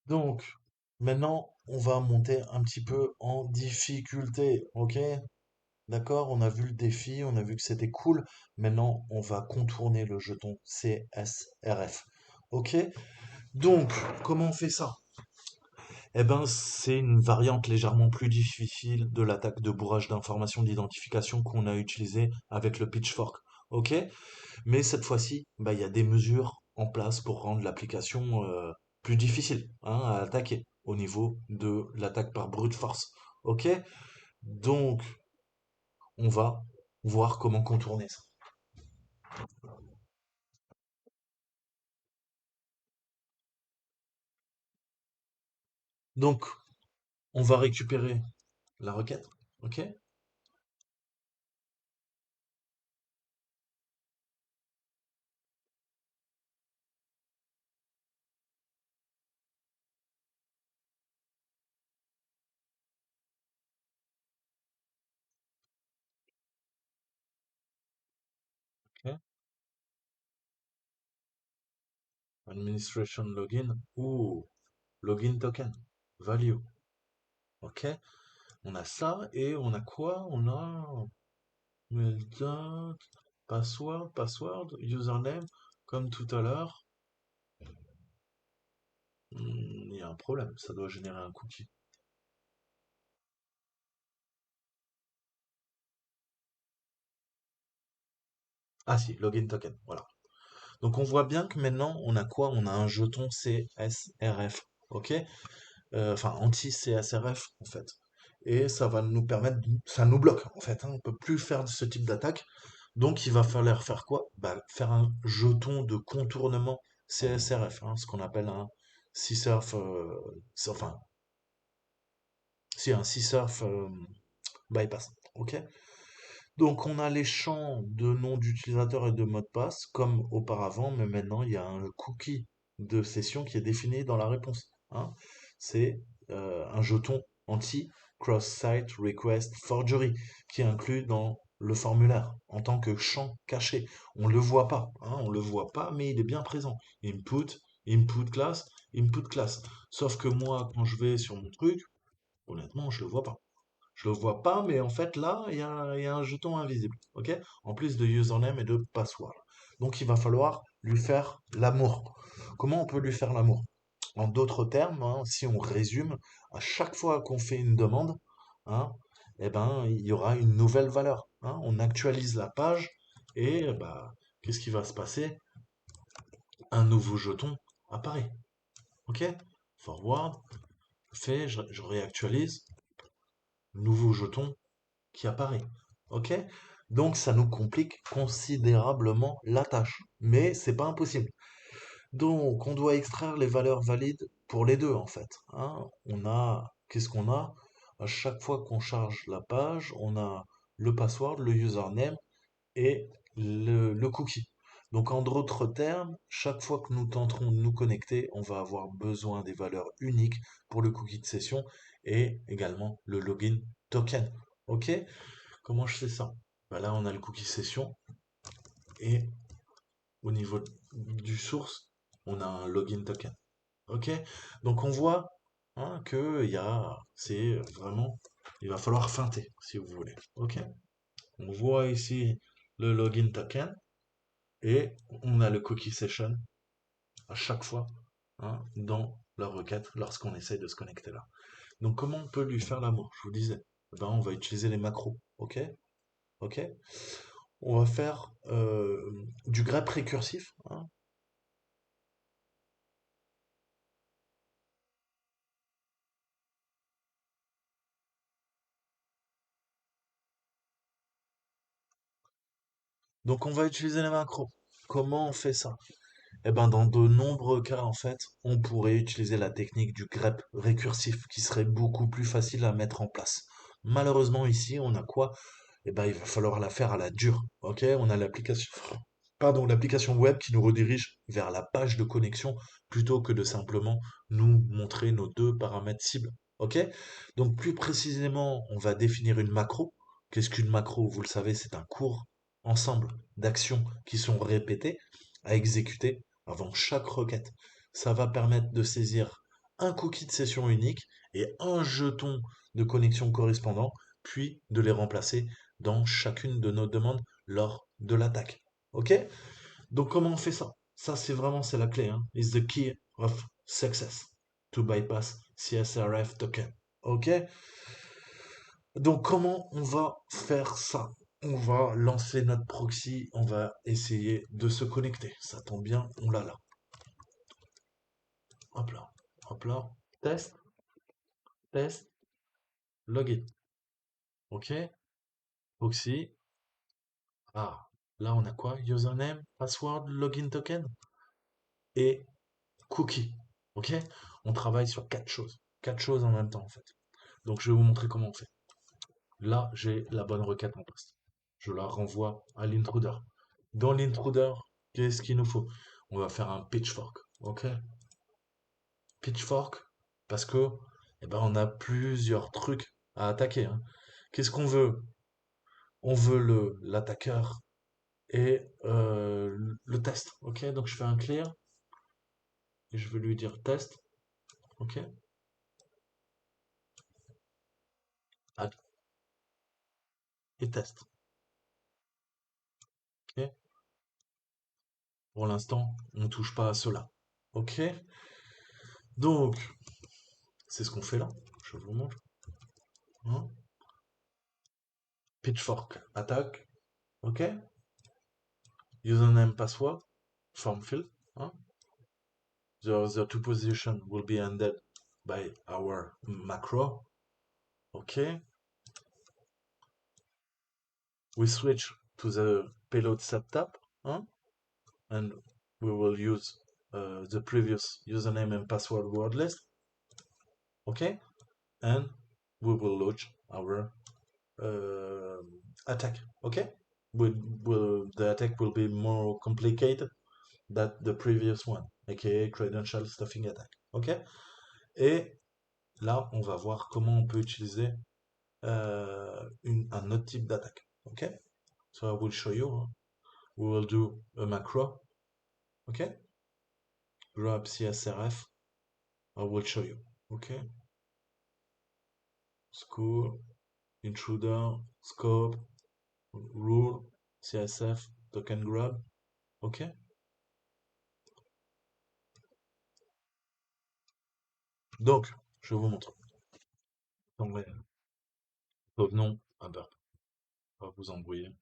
Donc, maintenant, on va monter un petit peu en difficulté. Ok? D'accord, on a vu le défi, on a vu que c'était cool. Maintenant, on va contourner le jeton CSRF. Ok? Donc, comment on fait ça? Eh ben, c'est une variante légèrement plus difficile de l'attaque de bourrage d'informations d'identification qu'on a utilisé avec le pitchfork. Ok? Mais cette fois-ci, bah, il y a des mesures en place pour rendre l'application plus difficile, hein, à attaquer au niveau de l'attaque par brute force. Ok? Donc, on va voir comment contourner ça. Donc, on va récupérer la requête. Ok? Ok. Administration login. Ouh, login token. Value. Ok? On a ça et on a quoi? On a password, username, comme tout à l'heure. Il y a un problème, ça doit générer un cookie. Ah si, login token, voilà. Donc on voit bien que maintenant on a quoi? On a un jeton CSRF, ok? Enfin anti-CSRF en fait. Et ça va nous permettre, ça nous bloque en fait, hein. On peut plus faire de ce type d'attaque. Donc il va falloir faire quoi? Bah, faire un jeton de contournement CSRF, hein, ce qu'on appelle un CSRF, enfin, si un CSRF bypass. Ok? Donc on a les champs de nom d'utilisateur et de mot de passe comme auparavant, mais maintenant il y a un cookie de session qui est défini dans la réponse, hein. C'est un jeton anti cross-site request forgery qui est inclus dans le formulaire en tant que champ caché. On le voit pas, hein, on le voit pas, mais il est bien présent. Input, input class, input class. Sauf que moi, quand je vais sur mon truc, honnêtement, je le vois pas. Je le vois pas, mais en fait là, il y a un jeton invisible, ok? En plus de username et de password. Donc il va falloir lui faire l'amour. Comment on peut lui faire l'amour? En d'autres termes, hein, si on résume, à chaque fois qu'on fait une demande, hein, eh ben, il y aura une nouvelle valeur, hein. On actualise la page et bah, qu'est-ce qui va se passer? Un nouveau jeton apparaît. Ok? Forward, fait, je réactualise, nouveau jeton qui apparaît. Ok? Donc ça nous complique considérablement la tâche. Mais c'est pas impossible. Donc on doit extraire les valeurs valides pour les deux en fait, hein. On a, qu'est-ce qu'on a? À chaque fois qu'on charge la page, on a le password, le username et le cookie. Donc en d'autres termes, chaque fois que nous tenterons de nous connecter, on va avoir besoin des valeurs uniques pour le cookie de session et également le login token. Ok? Comment je fais ça? Bah là, on a le cookie session et au niveau du source, on a un login token. Ok? Donc on voit que c'est vraiment, il va falloir feinter si vous voulez. Ok? On voit ici le login token et on a le cookie session à chaque fois dans la requête lorsqu'on essaye de se connecter là. Donc comment on peut lui faire l'amour? Je vous disais, ben, on va utiliser les macros. Ok? Ok? On va faire du grep récursif. Donc on va utiliser les macros. Comment on fait ça? Eh ben, dans de nombreux cas, en fait, on pourrait utiliser la technique du grep récursif qui serait beaucoup plus facile à mettre en place. Malheureusement, ici, on a quoi? Eh ben, il va falloir la faire à la dure. Ok? On a l'application web qui nous redirige vers la page de connexion plutôt que de simplement nous montrer nos deux paramètres cibles. Ok? Donc, plus précisément, on va définir une macro. Qu'est-ce qu'une macro? Vous le savez, c'est un court ensemble d'actions qui sont répétées à exécuter avant chaque requête. Ça va permettre de saisir un cookie de session unique et un jeton de connexion correspondant, puis de les remplacer dans chacune de nos demandes lors de l'attaque. Ok? Donc comment on fait ça? Ça c'est la clé, hein. Is the key of success to bypass CSRF token. Ok? Donc comment on va faire ça? On va lancer notre proxy, on va essayer de se connecter. Ça tombe bien, on l'a là. Hop là, hop là. Test, test, login. Ok? Proxy. Ah, là on a quoi? Username, password, login token et cookie. Ok? On travaille sur quatre choses. Quatre choses en même temps en fait. Donc je vais vous montrer comment on fait. Là, j'ai la bonne requête en place. Je la renvoie à l'intruder. Dans l'intruder, qu'est-ce qu'il nous faut? On va faire un pitchfork. Ok? Pitchfork, parce que on a plusieurs trucs à attaquer, hein. Qu'est-ce qu'on veut? On veut l'attaqueur et le test. Ok? Donc je fais un clear et je vais lui dire test. Ok? Add et test. Ok? Pour l'instant, on ne touche pas à cela. Ok? Donc, c'est ce qu'on fait là. Je vous montre, hein. Pitchfork attaque. Ok? Username password. Form field, hein. The two position will be ended by our macro. Ok? We switch to the payload setup, huh? And we will use the previous username and password word list. Okay? And we will launch our uh, attack. Okay? The attack will be more complicated than the previous one, aka credential stuffing attack. Okay? Et là, on va voir comment on peut utiliser un autre type d'attaque. Okay? So I will show you. We will do a macro. Okay? Grab CSRF. I will show you. Okay? School, intruder, scope, rule, CSF, token grab. Ok? Donc, je vous montre. Donc, ouais, revenons à Burp. On va vous embrouiller.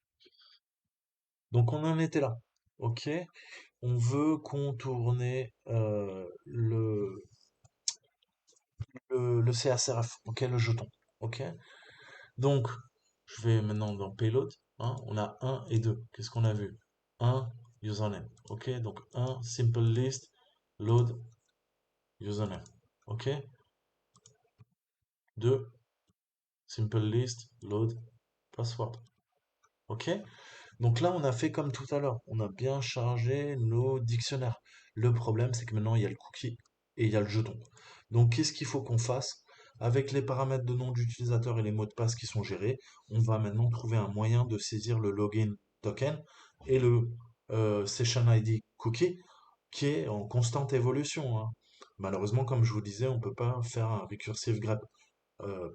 Donc, on en était là. Ok? On veut contourner le CSRF. Ok? Le jeton. Ok? Donc, je vais maintenant dans Payload, hein. On a un et 2. Qu'est-ce qu'on a vu? Un username. Ok? Donc, un simple list, load, username. Ok? 2 simple list, load, password. Ok? Donc là, on a fait comme tout à l'heure. On a bien chargé nos dictionnaires. Le problème, c'est que maintenant, il y a le cookie et il y a le jeton. Donc, qu'est-ce qu'il faut qu'on fasse? Avec les paramètres de nom d'utilisateur et les mots de passe qui sont gérés, on va maintenant trouver un moyen de saisir le login token et le session ID cookie qui est en constante évolution, hein. Malheureusement, comme je vous disais, on ne peut pas faire un recursive grep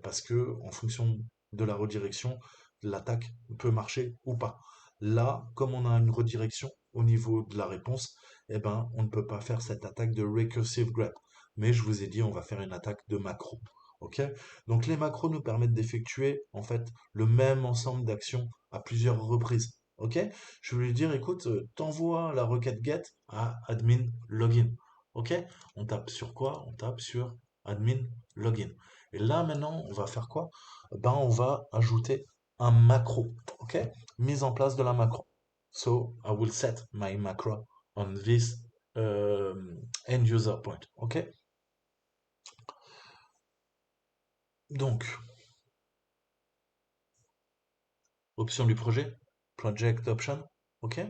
parce que en fonction de la redirection, l'attaque peut marcher ou pas. Là, comme on a une redirection au niveau de la réponse, eh ben, on ne peut pas faire cette attaque de recursive grep. Mais je vous ai dit, on va faire une attaque de macro. Ok? Donc les macros nous permettent d'effectuer en fait le même ensemble d'actions à plusieurs reprises. Ok? Je vais lui dire, écoute, t'envoies la requête get à admin login. Ok? On tape sur quoi? On tape sur admin login. Et là, maintenant, on va faire quoi? Ben, on va ajouter un macro. OK? Mise en place de la macro. So, I will set my macro on this end user point. OK? Donc, option du projet, project option. OK?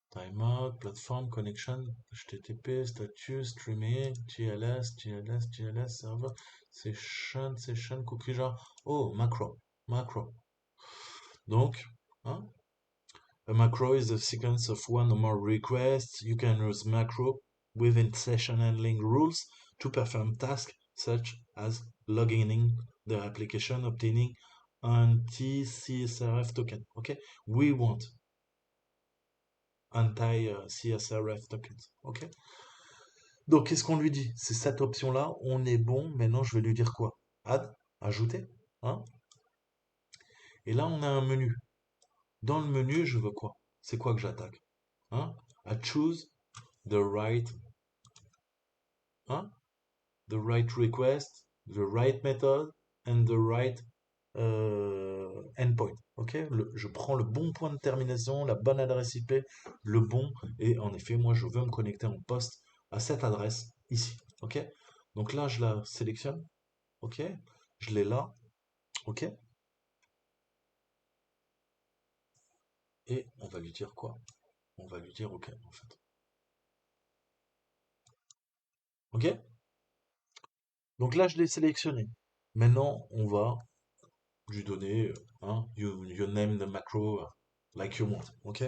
Timeout, platform, connection, HTTP, status, streaming, TLS, server, session, cookie jar. Oh, macro. Donc, hein, a macro is a sequence of one or more requests. You can use macro within session handling rules to perform tasks such as logging in the application, obtaining anti-CSRF token. Okay, we want anti-CSRF tokens. Okay. Donc, qu'est-ce qu'on lui dit? C'est cette option-là. On est bon. Maintenant, je vais lui dire quoi? Add, ajouter. Hein? Et là, on a un menu. Dans le menu, je veux quoi? C'est quoi que j'attaque? Hein? I choose the right, hein? The right request, the right method, and the right endpoint. Ok? Je prends le bon point de terminaison, la bonne adresse IP, le bon, et en effet, moi, je veux me connecter en poste à cette adresse ici. Ok? Donc là, je la sélectionne. Ok? Je l'ai là. Ok? Et on va lui dire quoi? On va lui dire OK, en fait. Ok? Donc là, je l'ai sélectionné. Maintenant, on va lui donner, you name the macro like you want. Ok?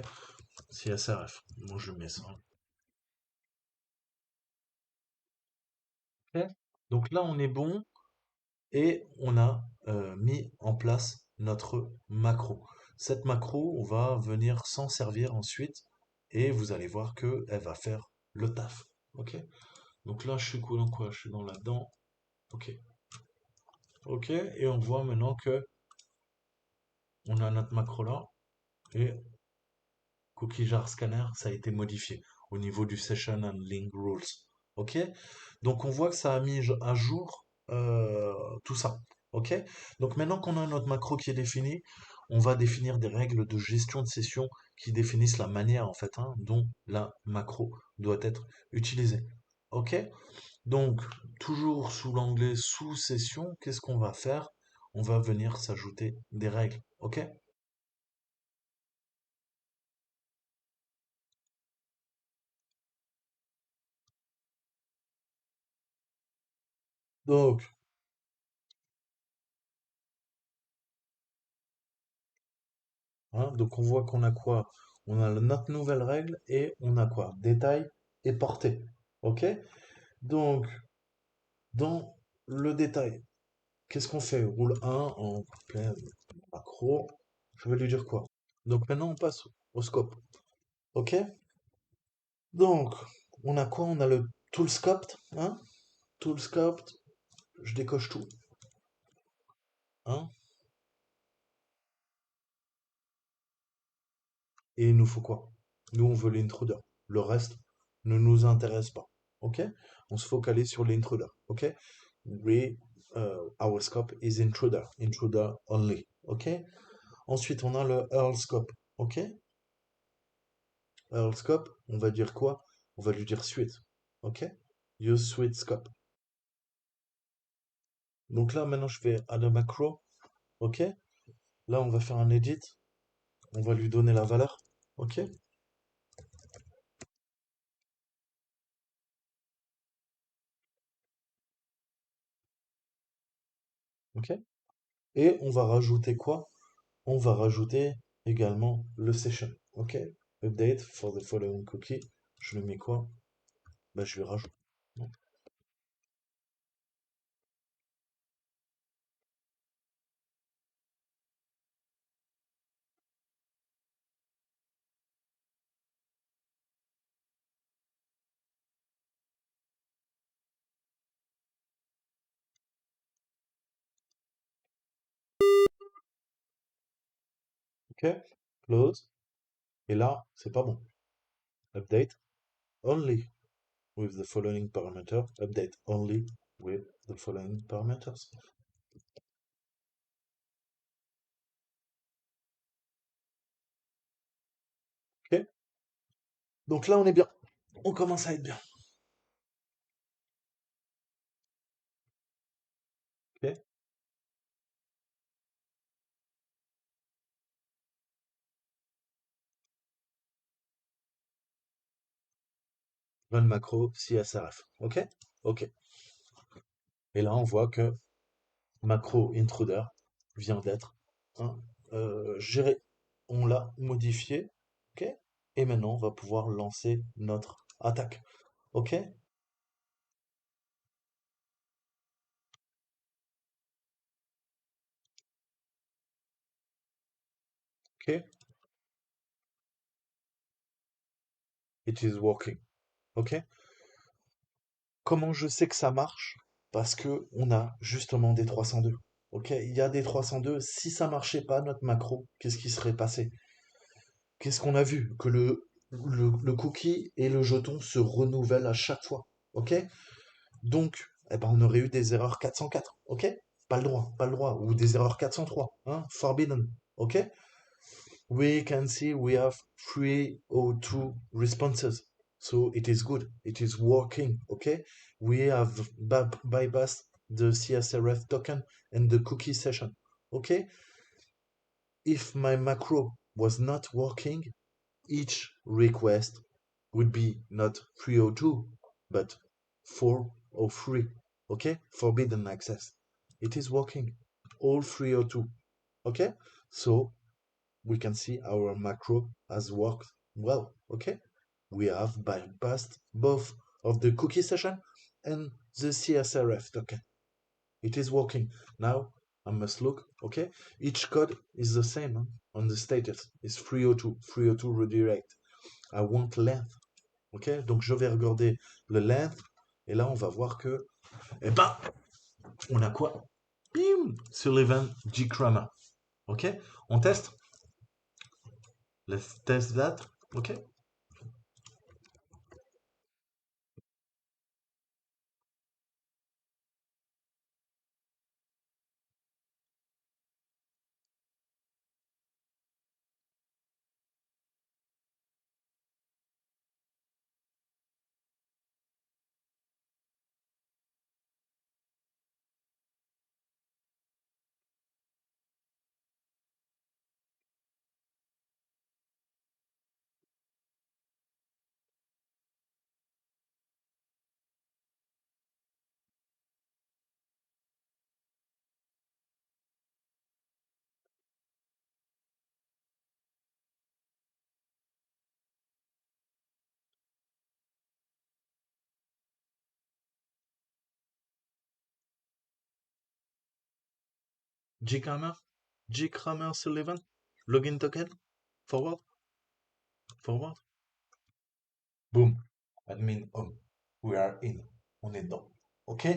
CSRF. Moi, je mets ça. Ok. Donc là, on est bon et on a mis en place notre macro. Cette macro, on va venir s'en servir ensuite et vous allez voir que elle va faire le taf. Ok? Donc là, je suis dans quoi? Je suis dans là-dedans. Ok. Ok. Et on voit maintenant que on a notre macro là et cookie jar scanner, ça a été modifié au niveau du session handling rules. Ok? Donc on voit que ça a mis à jour tout ça. Ok? Donc maintenant qu'on a notre macro qui est défini, on va définir des règles de gestion de session qui définissent la manière en fait dont la macro doit être utilisée. Ok? Donc toujours sous l'onglet sous session, qu'est-ce qu'on va faire? On va venir s'ajouter des règles. Ok? Donc, donc on voit qu'on a quoi? On a notre nouvelle règle et on a quoi? Détail et portée. Ok? Donc, dans le détail, qu'est-ce qu'on fait? Roule 1 en plein macro. Je vais lui dire quoi? Donc maintenant on passe au scope. Ok? Donc, on a quoi? On a le tool scoped, hein? Tool scoped, je décoche tout. Hein? Et il nous faut quoi? Nous, on veut l'intruder. Le reste ne nous intéresse pas. OK? On se focalise sur l'intruder. OK? Our scope is intruder. Intruder only. OK? Ensuite, on a le Earl scope. OK? Earl scope, on va dire quoi? On va lui dire suite. OK? Use suite scope. Donc là, maintenant, je fais add a macro. ok? Là, on va faire un edit, on va lui donner la valeur, ok? Ok? Et on va rajouter quoi? On va rajouter également le session, ok? Update for the following cookie. Je le mets quoi? Bah, je lui rajoute. Ok? Close. Et là, c'est pas bon. Update only with the following parameter. Update only with the following parameters. Ok? Donc là, on est bien. On commence à être bien. Ok? Run macro CSRF. Ok? Ok. Et là, on voit que macro intruder vient d'être hein, géré. On l'a modifié. Ok? Et maintenant, on va pouvoir lancer notre attaque. Ok? Ok? It is working. Ok? Comment je sais que ça marche? Parce que on a justement des 302. Ok? Il y a des 302. Si ça marchait pas, notre macro, qu'est-ce qui serait passé? Qu'est-ce qu'on a vu? Que le cookie et le jeton se renouvellent à chaque fois. Ok? Donc, eh ben, on aurait eu des erreurs 404. Ok? Pas le droit, pas le droit. Ou des erreurs 403. Hein? Forbidden. Ok? We can see we have 302 responses. So it is good. It is working. Okay? We have bypassed the CSRF token and the cookie session. Okay? If my macro was not working, each request would be not 302, but 403. Okay? Forbidden access. It is working. All 302. Okay? So we can see our macro has worked well. Okay? We have bypassed both of the cookie session and the CSRF token. It is working. Now I must look. Okay? Each code is the same huh? On the status. It's 302. 302 redirect. I want length. Ok, donc je vais regarder le length et là on va voir que, eh ben, on a quoi? Bim! Sullivan G-Crammer. Ok, on teste? Let's test that. Ok, G-Crammer, G-Crammer Sullivan, login token, forward, forward. Boom, admin home. We are in. On est dedans. Ok,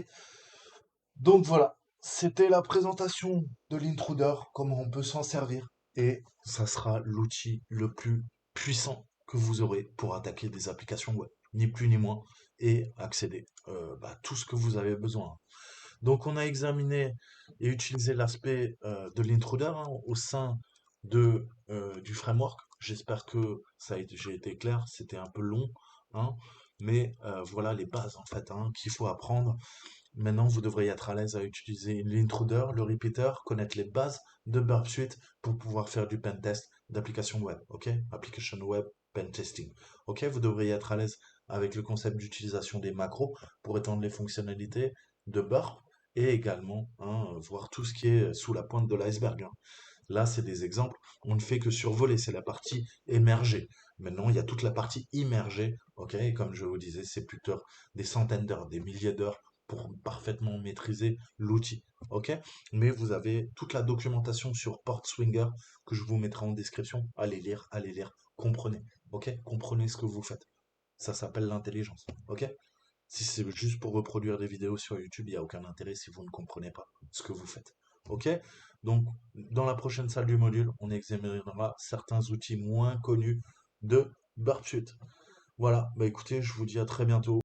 donc voilà, c'était la présentation de l'intruder, comment on peut s'en servir, et ça sera l'outil le plus puissant que vous aurez pour attaquer des applications web, ni plus ni moins, et accéder à tout ce que vous avez besoin. Donc on a examiné et utilisé l'aspect de l'intruder hein, au sein du framework. J'espère que j'ai été clair, c'était un peu long, hein, mais voilà les bases en fait hein, qu'il faut apprendre Maintenant, vous devriez être à l'aise à utiliser l'intruder, le repeater, connaître les bases de Burp Suite pour pouvoir faire du pen test d'application web, ok? Application web, pen testing. Ok, vous devriez être à l'aise avec le concept d'utilisation des macros pour étendre les fonctionnalités de Burp et également voir tout ce qui est sous la pointe de l'iceberg, hein. Là, c'est des exemples. On ne fait que survoler, c'est la partie émergée. Maintenant, il y a toute la partie immergée, ok? Et comme je vous disais, c'est plutôt des centaines d'heures, des milliers d'heures pour parfaitement maîtriser l'outil, ok? Mais vous avez toute la documentation sur PortSwinger que je vous mettrai en description. Allez lire, comprenez, ok? Comprenez ce que vous faites. Ça s'appelle l'intelligence, ok? Si c'est juste pour reproduire des vidéos sur YouTube, il n'y a aucun intérêt si vous ne comprenez pas ce que vous faites. Ok? Donc, dans la prochaine salle du module, on examinera certains outils moins connus de Burpsuite. Voilà, bah écoutez, je vous dis à très bientôt.